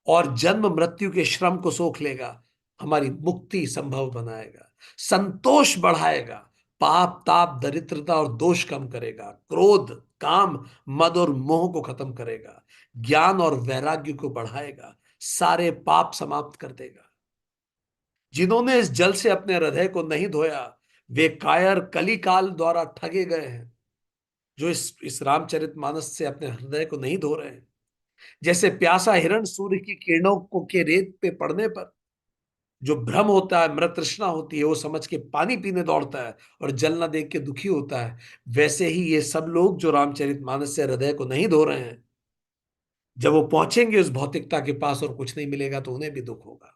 और जन्म मृत्यु के श्रम को सोख लेगा, हमारी मुक्ति संभव बनाएगा। संतोष बढ़ाएगा, पाप ताप दरिद्रता और दोष कम करेगा। क्रोध काम मद और मोह को खत्म करेगा। ज्ञान और वैराग्य को बढ़ाएगा, सारे पाप समाप्त कर देगा। जिन्होंने इस जल से अपने हृदय को नहीं धोया, वे कायर कली काल द्वारा ठगे गए हैं। जो इस रामचरित मानस से अपने हृदय को नहीं धो रहे हैं, जैसे प्यासा हिरण सूर्य की किरणों को के रेत पे पड़ने पर जो भ्रम होता है, मृत तृष्णा होती है, वो समझ के पानी पीने दौड़ता है और जल ना देख के दुखी होता है, वैसे ही ये सब लोग जो रामचरित मानस से हृदय को नहीं धो रहे हैं, जब वो पहुंचेंगे उस भौतिकता के पास और कुछ नहीं मिलेगा, तो उन्हें भी दुख होगा।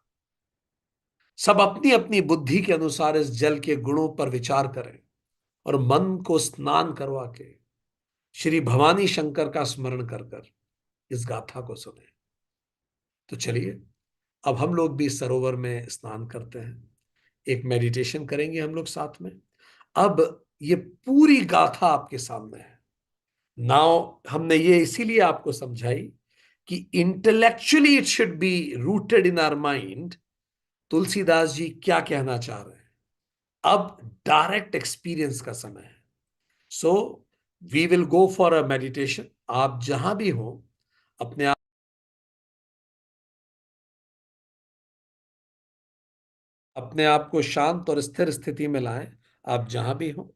सब अपनी अपनी बुद्धि के अनुसार इस जल के गुणों पर विचार करें, और मन को स्नान करवा के श्री भवानी शंकर का स्मरण कर कर इस गाथा को सुने। तो चलिए, अब हम लोग भी इस सरोवर में स्नान करते हैं, एक मेडिटेशन करेंगे हम लोग साथ में। अब ये पूरी गाथा आपके सामने है। नाउ हमने ये इसीलिए आपको समझाई कि intellectually it should be rooted in our mind, Tulsidas ji क्या कहना चाह रहे हैं। अब डायरेक्ट एक्सपीरियंस का समय है। So we will go for a meditation. आप जहां भी हो, अपने अपने आप को शांत और स्थिर स्थिति में लाएं, आप जहां भी हो।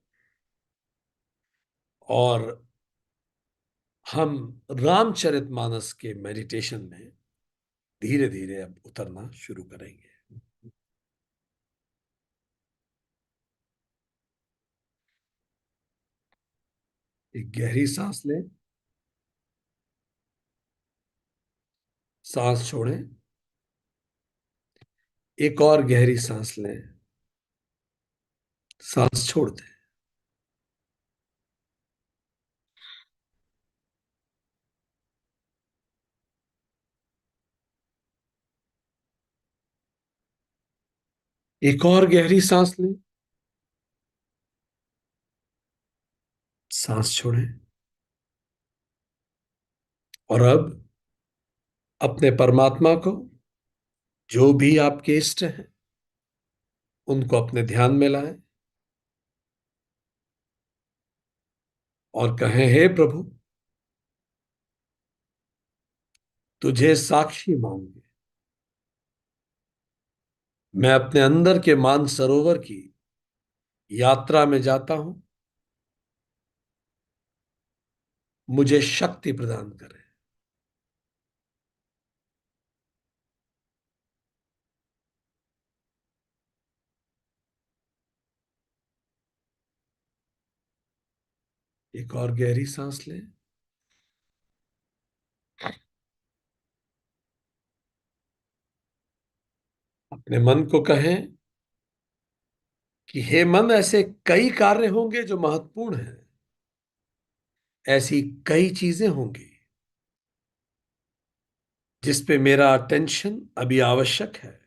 और हम रामचरितमानस के मेडिटेशन में धीरे धीरे अब उतरना शुरू करेंगे। एक गहरी सांस लें, सांस छोड़ें, एक और गहरी सांस लें, सांस छोड़ दें। एक और गहरी सांस लें, सांस छोड़ें। और अब अपने परमात्मा को, जो भी आपके इष्ट हैं, उनको अपने ध्यान में लाएं और कहें, हे प्रभु, तुझे साक्षी मान के मैं अपने अंदर के मान सरोवर की यात्रा में जाता हूं। मुझे शक्ति प्रदान करें। एक और गहरी सांस लें। अपने मन को कहें कि हे मन, ऐसे कई कार्य होंगे जो महत्वपूर्ण हैं। ऐसी कई चीजें होंगी जिस पे मेरा अटेंशन अभी आवश्यक है।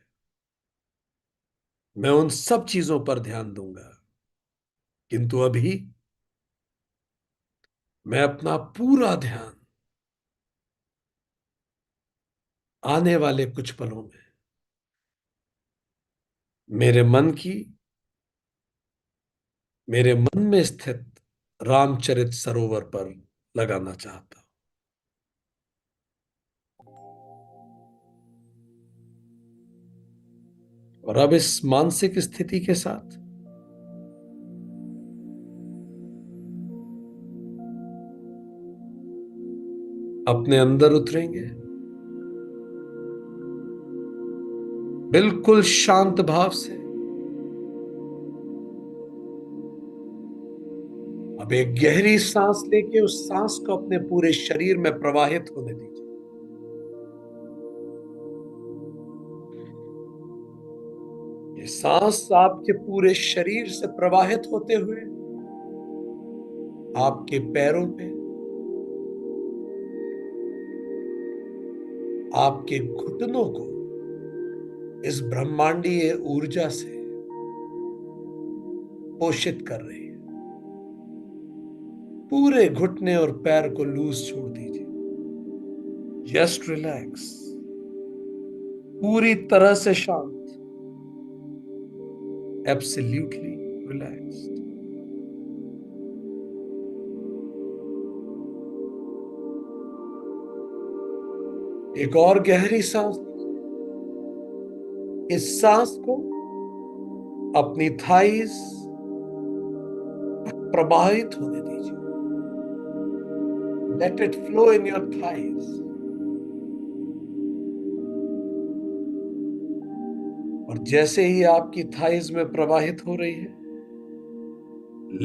मैं उन सब चीजों पर ध्यान दूंगा, किंतु अभी मैं अपना पूरा ध्यान आने वाले कुछ पलों में मेरे मन की, मेरे मन में स्थित रामचरित सरोवर पर लगाना चाहता हूं। और अब इस मानसिक स्थिति के साथ अपने अंदर उतरेंगे, बिल्कुल शांत भाव से। अब एक गहरी सांस लेके उस सांस को अपने पूरे शरीर में प्रवाहित होने दीजिए। ये सांस आपके पूरे शरीर से प्रवाहित होते हुए आपके पैरों पे, आपके घुटनों को इस ब्रह्मांडीय ऊर्जा से पोषित कर रही है। पूरे घुटने और पैर को लूज छोड़ दीजिए। जस्ट रिलैक्स, पूरी तरह से शांत, एब्सोल्युटली रिलैक्स्ड। एक और गहरी सांस। इस सांस को अपनी थाइस प्रवाहित होने दीजिए। Let it flow in your thighs. और जैसे ही आपकी थाइस में प्रवाहित हो रही है,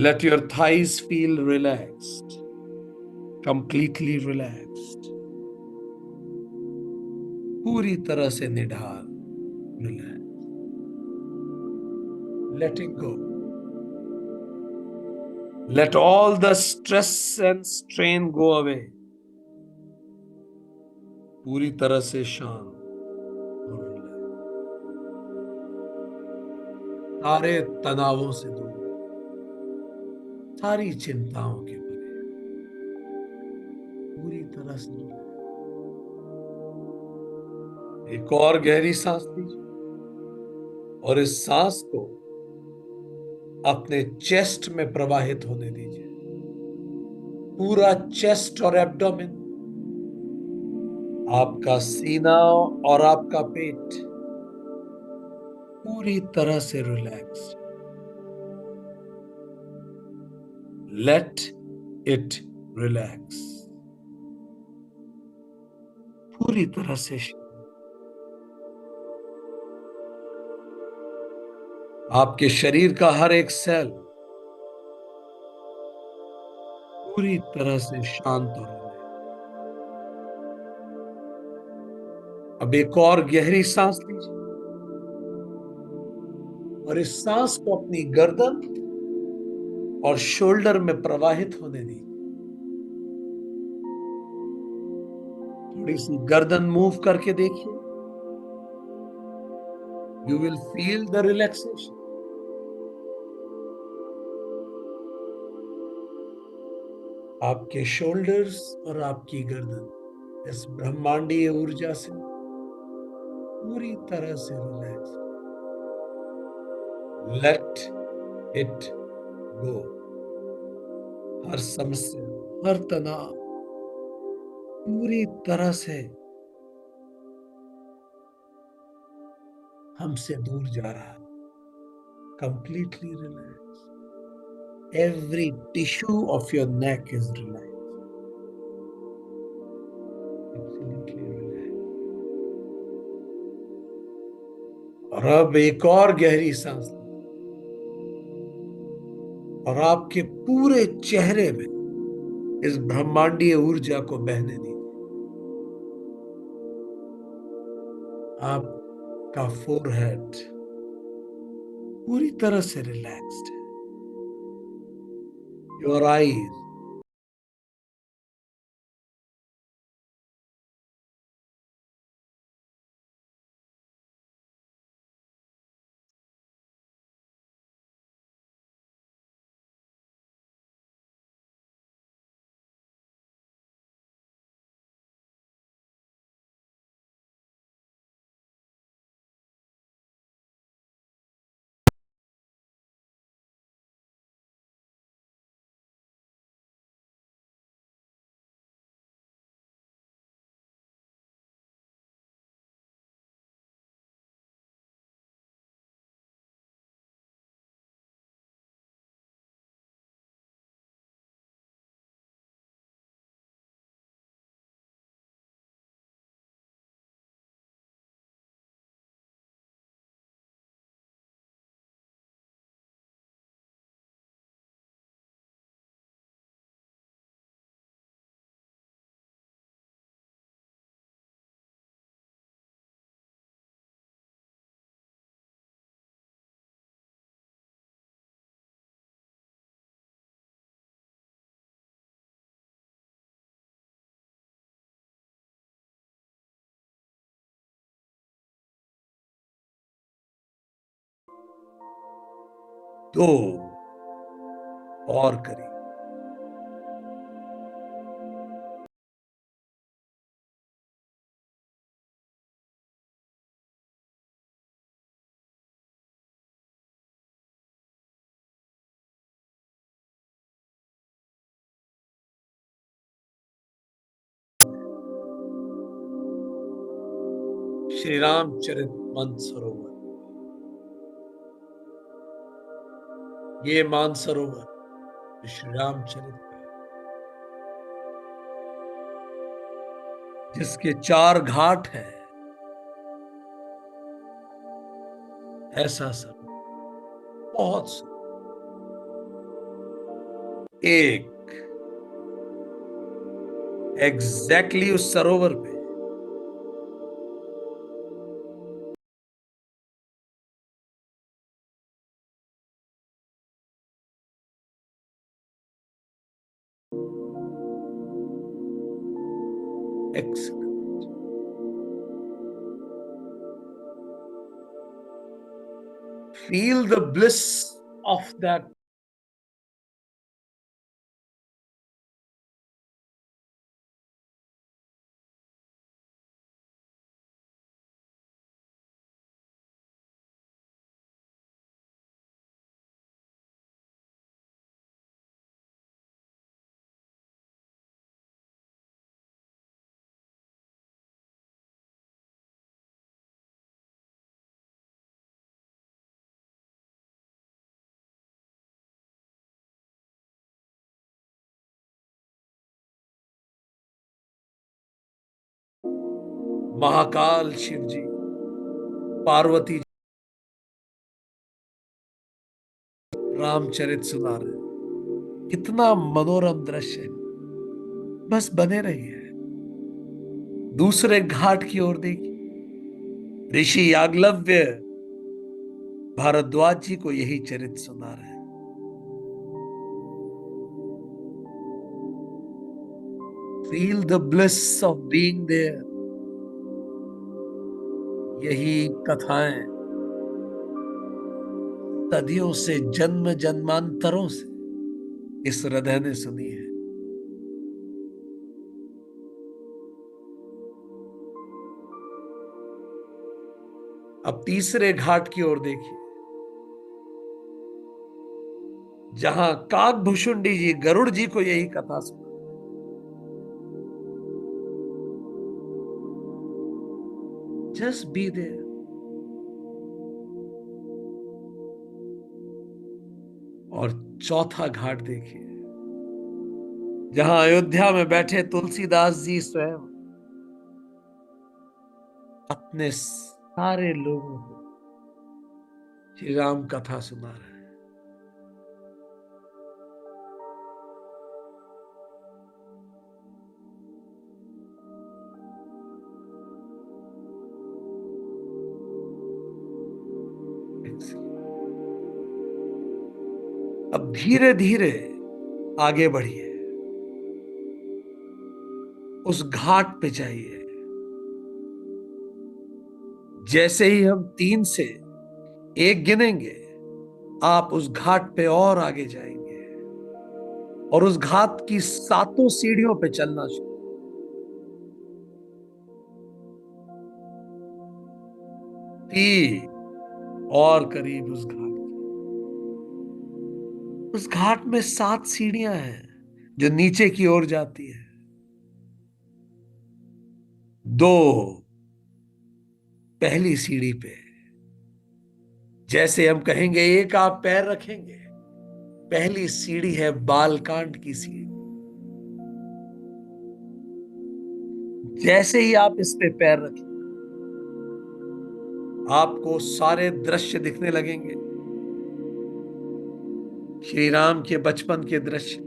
let your thighs feel relaxed, completely relaxed, पूरी तरह से निढाल, relax, letting go. Let all the stress and strain go away. पूरी तरह से शांत और रिलैक्स, सारे तनावों से दूर, सारी चिंताओं के परे, पूरी तरह से रिलैक्स। एक और गहरी सांस लीजिए और इस सांस को अपने चेस्ट में प्रवाहित होने दीजिए। पूरा चेस्ट और एब्डोमेन, आपका सीना और आपका पेट पूरी तरह से रिलैक्स। लेट इट रिलैक्स, पूरी तरह से। आपके शरीर का हर एक सेल पूरी तरह से शांत हो रहा है। अब एक और गहरी सांस लीजिए और इस सांस को अपनी गर्दन और शोल्डर में प्रवाहित होने दीजिए। थोड़ी सी गर्दन मूव करके देखिए। You will feel the relaxation. आपके शोल्डर्स और आपकी गर्दन इस ब्रह्मांडीय ऊर्जा से पूरी तरह से रिलैक्स। Let it go. हर समस्या, हर तनाव पूरी तरह से हमसे दूर जा रहा है। Completely relax. Every tissue of your neck is relax. Absolutely relax. और अब एक और गहरी सांस और आपके पूरे चेहरे में इस ब्रह्मांडीय ऊर्जा को बहने दीजिए। आपका फोरहेड पूरी तरह से रिलैक्स्ड है। योर आईज दो और करिए। श्री रामचरित मानसरोवर, ये मानसरोवर श्री रामचरित का है, जिसके 4 घाट हैं। ऐसा सरोवर बहुत एक एग्जैक्टली उस सरोवर पे excellent. Feel the bliss of that. Mahakal Shiv जी, पार्वती जी रामचरित सुना रहे हैं। कितना मनोरम दृश्य है। बस बने रहिए। दूसरे घाट की ओर देखिए। ऋषि याज्ञवल्क्य भारद्वाज जी को यही चरित सुना रहे हैं। Feel the bliss of being there. यही कथाएं सदियों से, जन्म जन्मांतरों से इस हृदय ने सुनी है। अब तीसरे घाट की ओर देखिए, जहां काकभूषुंडी जी गरुड़ जी को यही कथा सुना। Just be there. और चौथा घाट देखिए, जहां अयोध्या में बैठे तुलसीदास जी स्वयं अपने सारे लोगों को श्री राम कथा सुना रहे हैं। अब धीरे धीरे आगे बढ़िए, उस घाट पे जाइए। जैसे ही हम 3 से 1 गिनेंगे, आप उस घाट पे और आगे जाएंगे और उस घाट की 7 सीढ़ियों पे चलना शुरू। 3 और करीब उस घाट में 7 सीढ़ियां हैं जो नीचे की ओर जाती है। 2 पहली सीढ़ी पे, जैसे हम कहेंगे 1 आप पैर रखेंगे, पहली सीढ़ी है बालकांड की सीढ़ी। जैसे ही आप इस पे पैर रखें, आपको सारे दृश्य दिखने लगेंगे, श्री राम के बचपन के दृश्य,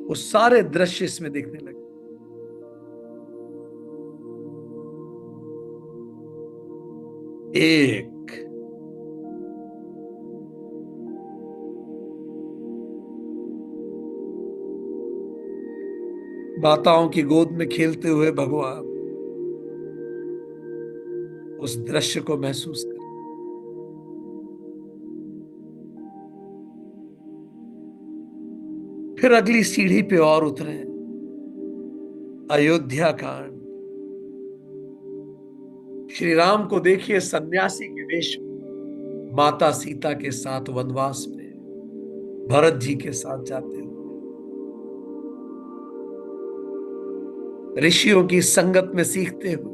वो सारे दृश्य इसमें दिखने लगे। 1 माताओं की गोद में खेलते हुए भगवान, उस दृश्य को महसूस करें। फिर अगली सीढ़ी पे और उतरे, अयोध्या कांड। श्री राम को देखिए सन्यासी के वेश में, माता सीता के साथ वनवास में, भरत जी के साथ जाते हुए, ऋषियों की संगत में सीखते हुए,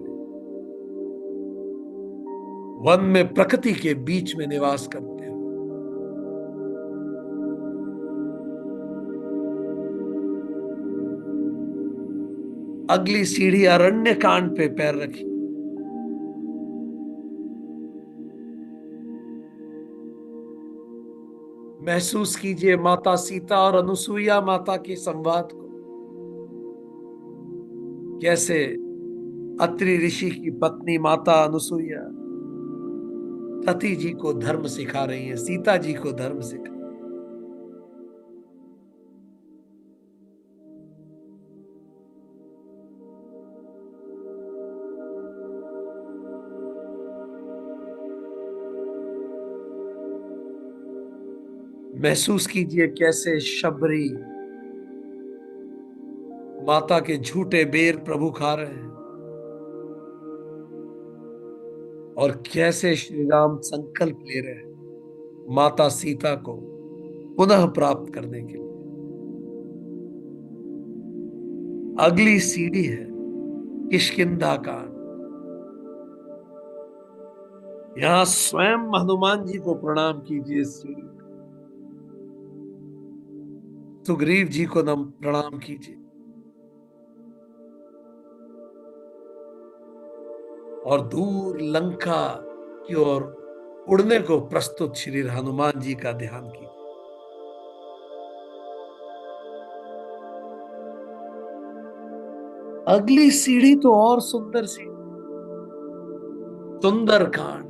वन में प्रकृति के बीच में निवास करते हुए। अगली सीढ़ी अरण्य कांड पे पैर रखी। महसूस कीजिए माता सीता और अनुसुईया माता के संवाद को, कैसे अत्रि ऋषि की पत्नी माता अनुसुईया सती जी को धर्म सिखा रही है, सीता जी को धर्म सिखा। महसूस कीजिए कैसे शबरी माता के झूठे बेर प्रभु खा रहे हैं और कैसे श्री राम संकल्प ले रहे हैं माता सीता को पुनः प्राप्त करने के लिए। अगली सीढ़ी है किष्किंधा कांड। यहां स्वयं हनुमान जी को प्रणाम कीजिए, सीढ़ी सुग्रीव जी को नम प्रणाम कीजिए और दूर लंका की ओर उड़ने को प्रस्तुत श्री हनुमान जी का ध्यान कीजिए। अगली सीढ़ी तो और सुंदर सी, सुंदर कांड।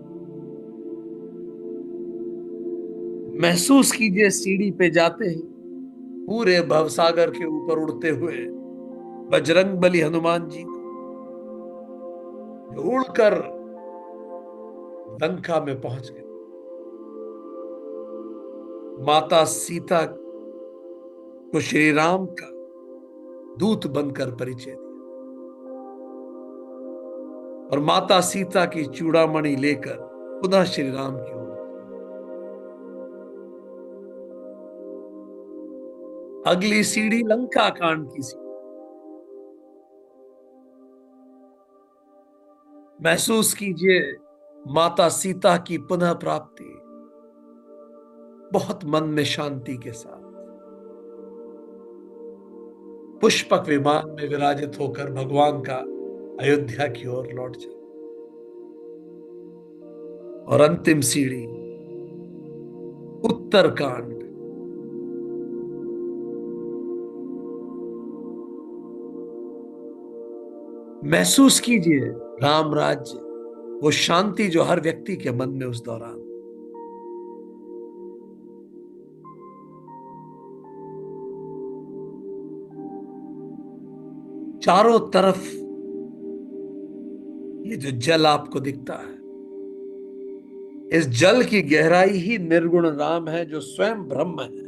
महसूस कीजिए सीढ़ी पे जाते ही पूरे भवसागर के ऊपर उड़ते हुए बजरंग बली हनुमान जी को, जो उड़कर लंका में पहुंच गए, माता सीता को श्री राम का दूत बनकर परिचय दिया और माता सीता की चूड़ामणि लेकर पुनः श्री राम की ओर। अगली सीढ़ी लंका कांड की सीढ़ी। महसूस कीजिए माता सीता की पुनः प्राप्ति, बहुत मन में शांति के साथ पुष्पक विमान में विराजित होकर भगवान का अयोध्या की ओर लौट जाए। और अंतिम सीढ़ी उत्तरकांड। महसूस कीजिए राम राज्य, वो शांति जो हर व्यक्ति के मन में उस दौरान, चारों तरफ ये जो जल आपको दिखता है, इस जल की गहराई ही निर्गुण राम है, जो स्वयं ब्रह्म है।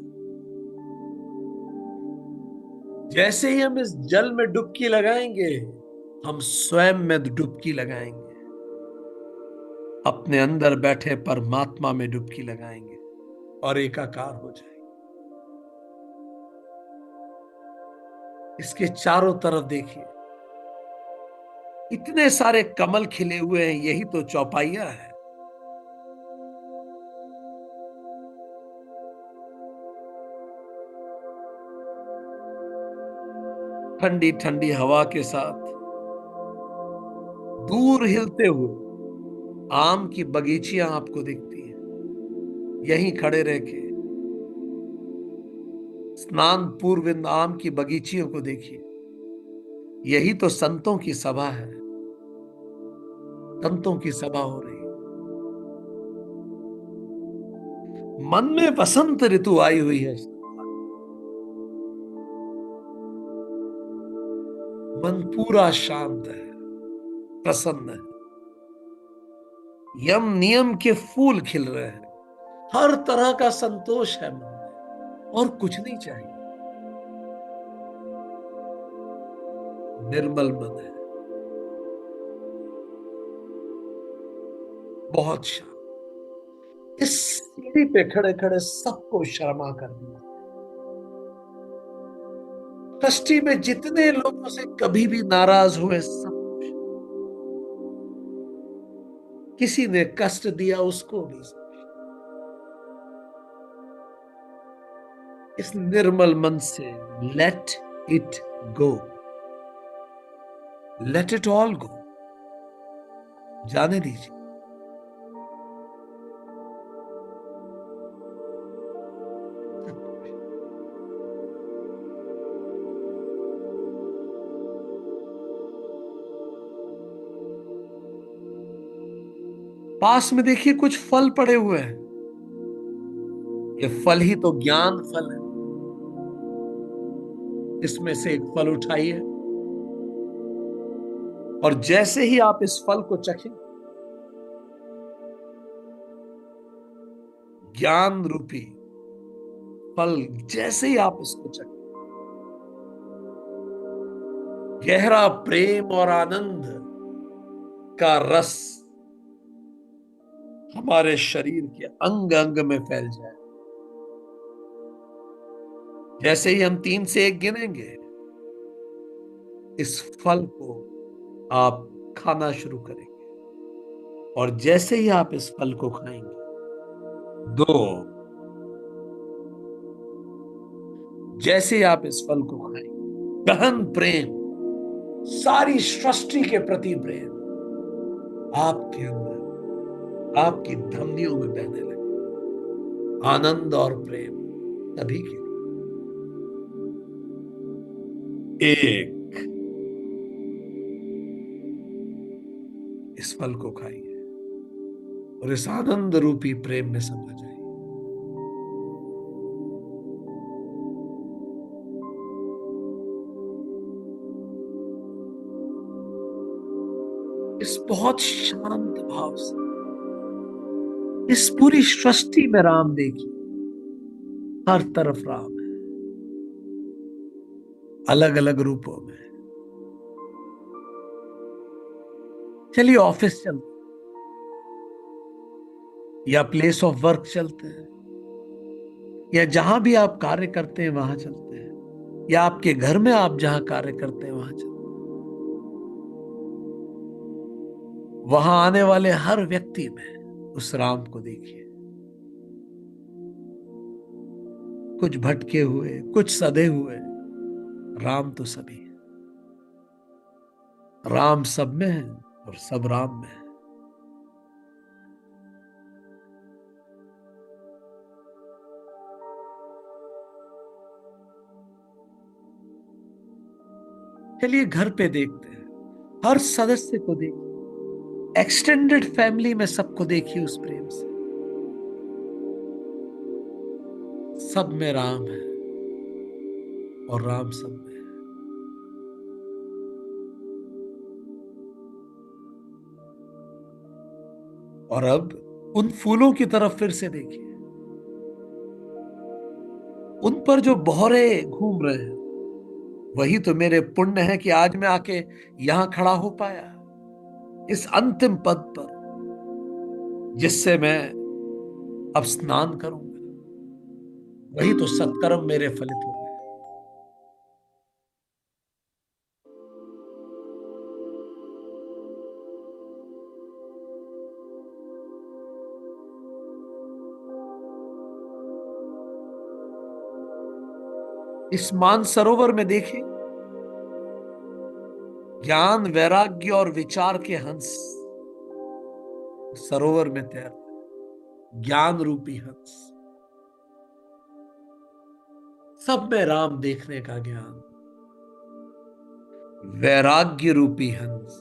जैसे ही हम इस जल में डुबकी लगाएंगे, हम स्वयं में डुबकी लगाएंगे, अपने अंदर बैठे परमात्मा में डुबकी लगाएंगे और एकाकार हो जाएंगे। इसके चारों तरफ देखिए, इतने सारे कमल खिले हुए हैं, यही तो चौपाइया है। ठंडी ठंडी हवा के साथ दूर हिलते हुए आम की बगीचियां आपको दिखती हैं। यहीं खड़े रह के स्नान पूर्व इन आम की बगीचियों को देखिए। यही तो संतों की सभा है, संतों की सभा हो रही है। मन में वसंत ऋतु आई हुई है, मन पूरा शांत है, प्रसन्न है। यम नियम के फूल खिल रहे हैं, हर तरह का संतोष है मन में, और कुछ नहीं चाहिए। निर्मल मन है, बहुत शांत। इस सीढ़ी पे खड़े खड़े सबको शर्मा कर दिया। कष्टी में जितने लोगों से कभी भी नाराज हुए, सब किसी ने कष्ट दिया उसको भी, इस निर्मल मन से late it go, let it all go, जाने दीजिए। पास में देखिए कुछ फल पड़े हुए हैं, ये फल ही तो ज्ञान फल है। इसमें से एक फल उठाइए, और जैसे ही आप इस फल को चखें, ज्ञान रूपी फल, जैसे ही आप इसको चखें, गहरा प्रेम और आनंद का रस हमारे शरीर के अंग अंग में फैल जाए। जैसे ही हम 3 से 1 गिनेंगे, इस फल को आप खाना शुरू करेंगे, और जैसे ही आप इस फल को खाएंगे, 2, जैसे ही आप इस फल को खाएंगे, गहन प्रेम, सारी सृष्टि के प्रति प्रेम आपके अंदर, आपकी धमनियों में बहने लगे। आनंद और प्रेम सभी के लिए। एक, इस फल को खाइए और इस आनंद रूपी प्रेम में समा जाइए। इस बहुत शांत भाव से इस पूरी सृष्टि में राम देखिए, हर तरफ राम है, अलग अलग रूपों में। चलिए ऑफिस चलते, या प्लेस ऑफ वर्क चलते हैं, या जहां भी आप कार्य करते हैं वहां चलते हैं, या आपके घर में आप जहां कार्य करते हैं वहां चलते हैं। वहां आने वाले हर व्यक्ति में उस राम को देखिए। कुछ भटके हुए, कुछ सधे हुए, राम तो सभी है। राम सब में है और सब राम में है। चलिए घर पे देखते हैं, हर सदस्य को देखिए, एक्सटेंडेड फैमिली में सबको देखिए उस प्रेम से। सब में राम है और राम सब में है। और अब उन फूलों की तरफ फिर से देखिए, उन पर जो भौरे घूम रहे हैं, वही तो मेरे पुण्य है कि आज मैं आके यहां खड़ा हो पाया, इस अंतिम पद पर, जिससे मैं अब स्नान करूंगा। वही तो सत्कर्म मेरे फलित हो गए। इस मानसरोवर में देखिए, ज्ञान वैराग्य और विचार के हंस सरोवर में तैरते हैं। ज्ञान रूपी हंस, सब में राम देखने का ज्ञान। वैराग्य रूपी हंस,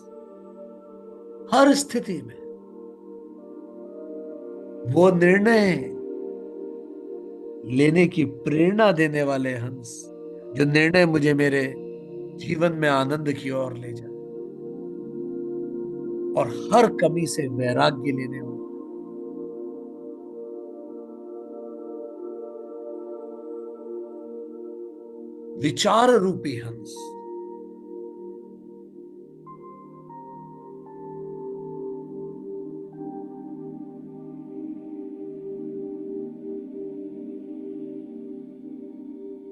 हर स्थिति में वो निर्णय लेने की प्रेरणा देने वाले हंस, जो निर्णय मुझे मेरे जीवन में आनंद की ओर ले जाए, और हर कमी से वैराग्य लेने वाले विचार रूपी हंस।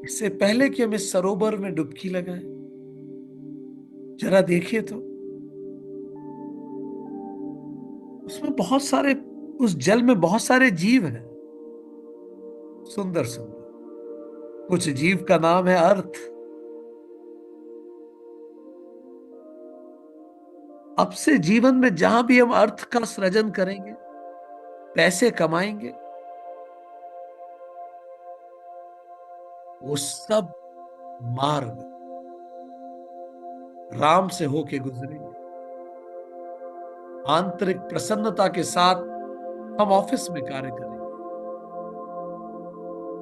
इससे पहले कि हम इस सरोवर में डुबकी लगाएं, जरा देखिए तो, उसमें बहुत सारे, उस जल में बहुत सारे जीव हैं, सुंदर सुंदर। कुछ जीव का नाम है अर्थ। अब से जीवन में जहां भी हम अर्थ का सृजन करेंगे, पैसे कमाएंगे, वो सब मार्ग राम से होके गुजरेंगे। आंतरिक प्रसन्नता के साथ हम ऑफिस में कार्य करेंगे,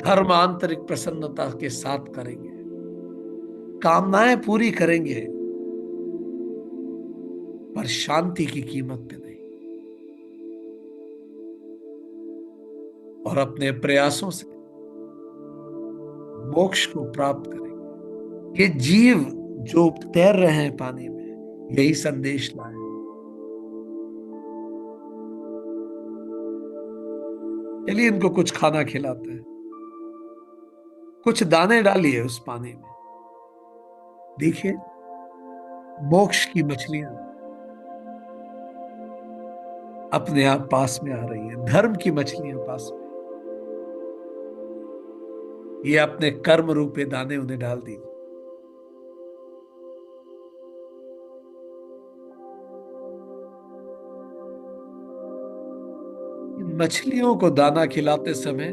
धर्म आंतरिक प्रसन्नता के साथ करेंगे, कामनाएं पूरी करेंगे, पर शांति की कीमत पे नहीं। और अपने प्रयासों से मोक्ष को प्राप्त करेंगे। ये जीव जो तैर रहे हैं पानी में, यही संदेश लाए। चलिए इनको कुछ खाना खिलाते हैं। कुछ दाने डालिए उस पानी में। देखिए, मोक्ष की मछलियां अपने आप पास में आ रही हैं, धर्म की मछलियां पास में। ये अपने कर्म रूपे दाने उन्हें डाल दीजिए। इन मछलियों को दाना खिलाते समय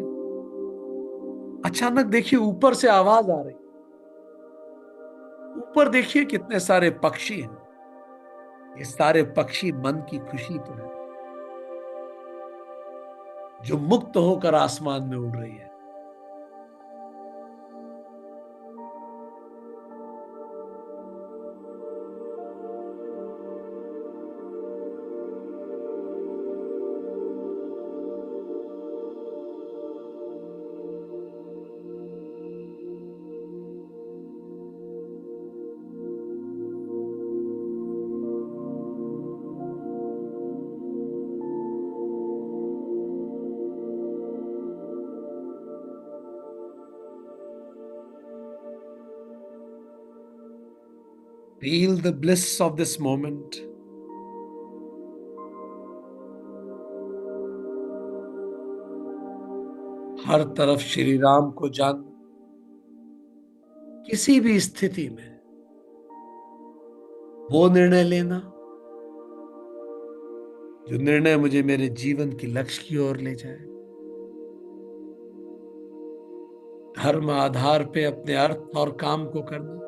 अचानक देखिए ऊपर से आवाज आ रही। ऊपर देखिए कितने सारे पक्षी हैं। ये सारे पक्षी मन की खुशी तो है, जो मुक्त होकर आसमान में उड़ रही है। Feel the bliss of this moment. हर तरफ श्री राम को जान, किसी भी स्थिति में वो निर्णय लेना जो निर्णय मुझे मेरे जीवन की लक्ष्य की ओर ले जाए। धर्म आधार पे अपने अर्थ और काम को करना,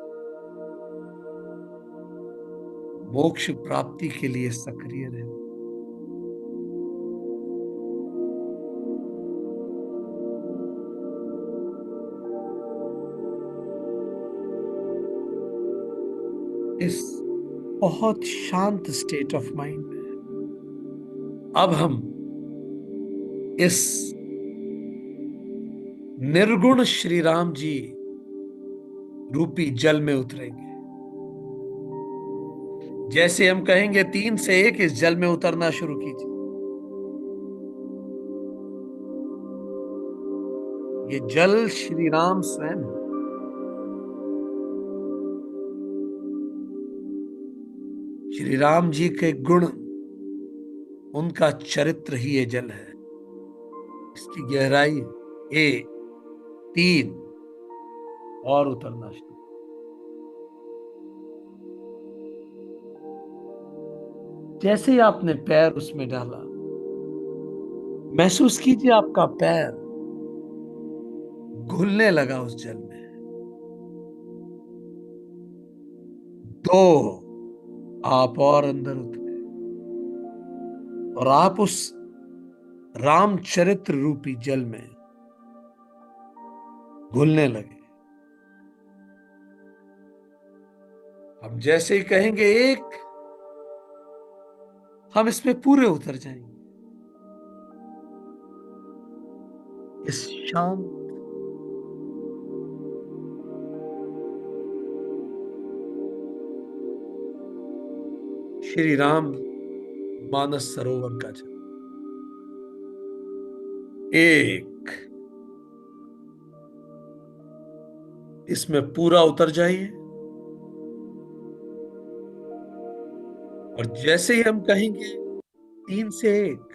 मोक्ष प्राप्ति के लिए सक्रिय रहना। इस बहुत शांत स्टेट ऑफ माइंड में अब हम इस निर्गुण श्री राम जी रूपी जल में उतरेंगे। जैसे हम कहेंगे 3 से 1, इस जल में उतरना शुरू कीजिए। ये जल श्री राम स्वयं है। श्री राम जी के गुण, उनका चरित्र ही ये जल है। इसकी गहराई 1, 3 और उतरना शुरू। जैसे ही आपने पैर उसमें डाला, महसूस कीजिए आपका पैर घुलने लगा उस जल में। 2, आप और अंदर उतरे और आप उस रामचरित्र रूपी जल में घुलने लगे। हम जैसे ही कहेंगे 1, हम इसमें पूरे उतर जाएंगे। इस शांत श्री राम मानस सरोवर का जल। 1, इसमें पूरा उतर जाइए। और जैसे ही हम कहेंगे 3 से 1,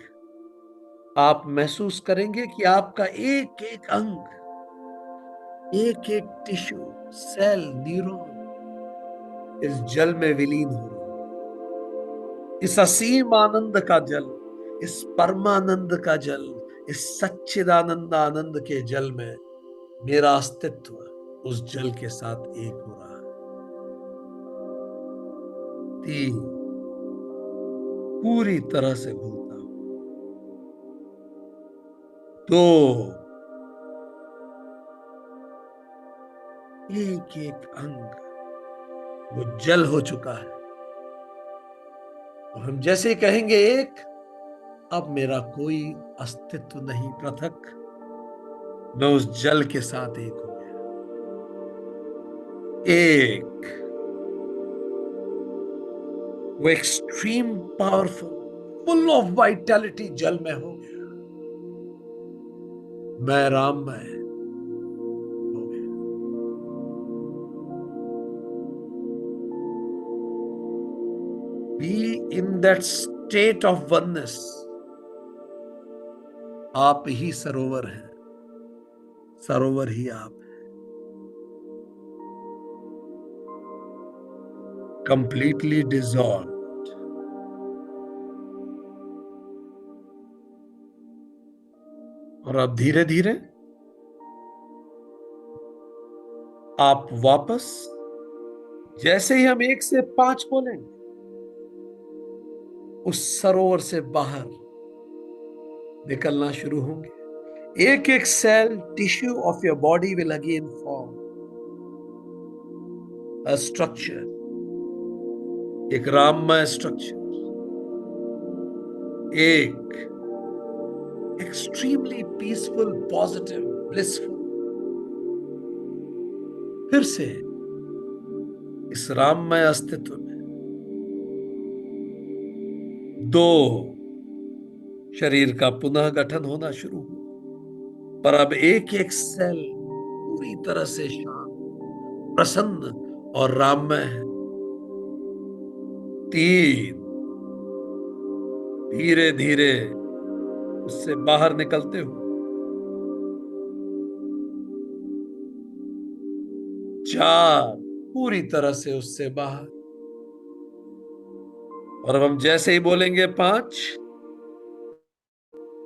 आप महसूस करेंगे कि आपका एक एक अंग, एक एक टिश्यू, सेल, न्यूरॉन इस जल में विलीन हो रहा है। इस असीम आनंद का जल, इस परमानंद का जल, इस सच्चिदानंद आनंद के जल में मेरा अस्तित्व उस जल के साथ एक हो रहा है। 3, पूरी तरह से घुलता हूं। 2, एक एक अंग वो जल हो चुका है। और हम जैसे कहेंगे 1, अब मेरा कोई अस्तित्व नहीं पृथक, मैं उस जल के साथ एक हो गया। 1, वो extreme powerful, full of vitality जल में हो गया। मैं राममय हो गया। Be in that state of oneness. आप ही सरोवर हैं, सरोवर ही आप हैं। Completely dissolved. और अब धीरे धीरे आप वापस, जैसे ही हम 1 से 5 बोलेंगे, उस सरोवर से बाहर निकलना शुरू होंगे। एक एक cell, tissue of your body will again form a structure, एक राममय स्ट्रक्चर, एक एक्सट्रीमली पीसफुल, पॉजिटिव, ब्लिसफुल। फिर से इस राममय अस्तित्व में 2, शरीर का पुनः गठन होना शुरू हुआ। पर अब एक एक सेल पूरी तरह से शांत, प्रसन्न और राममय है। 3, धीरे धीरे उससे बाहर निकलते हो। 4, पूरी तरह से उससे बाहर। और अब हम जैसे ही बोलेंगे 5,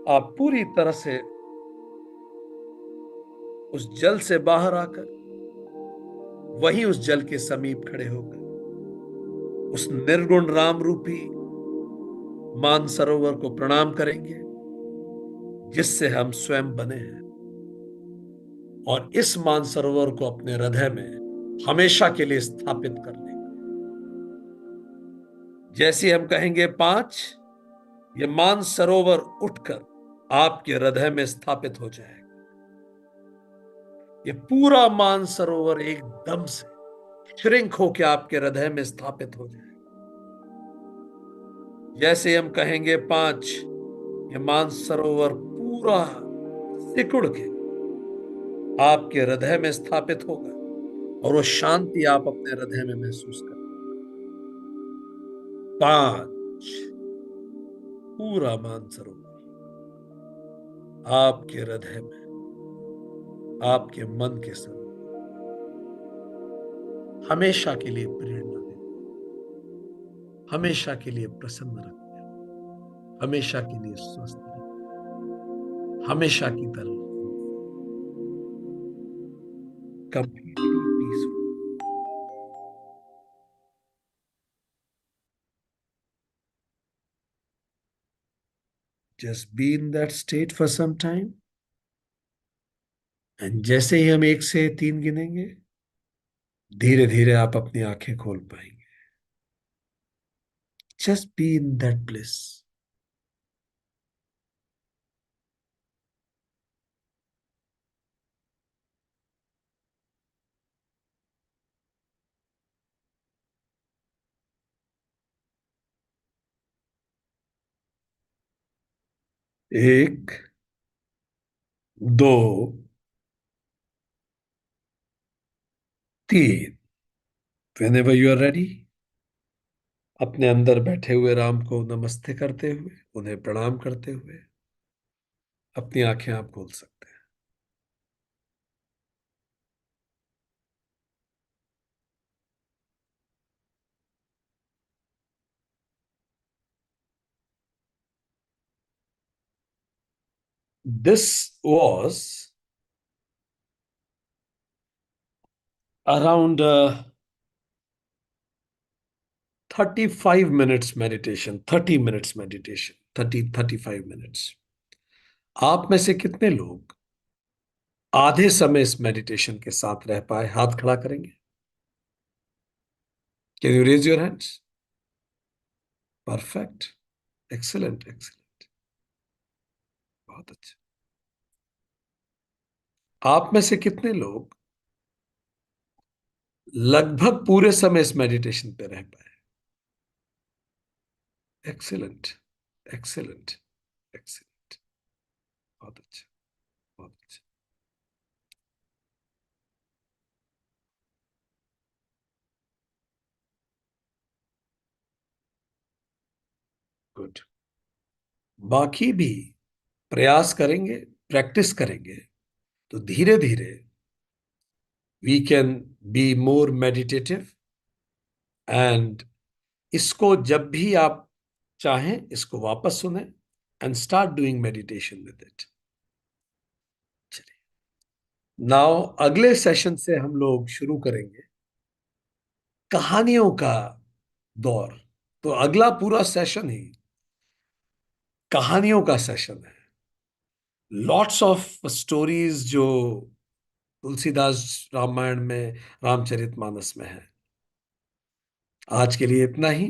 आप पूरी तरह से उस जल से बाहर आकर वहीं उस जल के समीप खड़े होकर उस निर्गुण राम रूपी मानसरोवर को प्रणाम करेंगे, जिससे हम स्वयं बने हैं। और इस मानसरोवर को अपने हृदय में हमेशा के लिए स्थापित कर लेंगे। जैसे हम कहेंगे 5, ये मानसरोवर उठकर आपके हृदय में स्थापित हो जाएगा। ये पूरा मानसरोवर एकदम से श्रिंक होकर आपके हृदय में स्थापित हो जाएगा। जैसे हम कहेंगे 5, ये मानसरोवर पूरा सिकुड़ के आपके हृदय में स्थापित होगा और वो शांति आप अपने हृदय में महसूस करें। 5, पूरा मानसरोवर आपके हृदय में, आपके मन के संग हमेशा के लिए प्रेरणा दे, हमेशा के लिए प्रसन्न रखे, हमेशा के लिए स्वस्थ रखे, हमेशा की तरह completely peaceful. Just be in that state for some time, and जैसे ही हम 1 से 3 गिनेंगे, धीरे धीरे आप अपनी आंखें खोल पाएंगे। Just be in that place. एक, दो, तीन। Whenever you are ready, अपने अंदर बैठे हुए राम को नमस्ते करते हुए, उन्हें प्रणाम करते हुए अपनी आंखें आप खोल सकते हैं। This was around 35 minutes meditation, 30 minutes meditation, 35 minutes। आप में से कितने लोग आधे समय इस मेडिटेशन के साथ रह पाए? हाथ खड़ा करेंगे। Can you raise your hands? Perfect, excellent, excellent, बहुत अच्छा। आप में से कितने लोग लगभग पूरे समय इस मेडिटेशन पे रह पाए? एक्सीलेंट, एक्सीलेंट, एक्सीलेंट, बहुत अच्छा, बहुत अच्छा, गुड। बाकी भी प्रयास करेंगे, प्रैक्टिस करेंगे, तो धीरे धीरे we can be more meditative. And इसको जब भी आप चाहें, इसको वापस सुने and start doing meditation with it. चलिए, नाउ अगले सेशन से हम लोग शुरू करेंगे कहानियों का दौर। तो अगला पूरा सेशन ही कहानियों का सेशन है। लॉट्स ऑफ स्टोरीज जो तुलसीदास रामायण में, रामचरितमानस में है। आज के लिए इतना ही।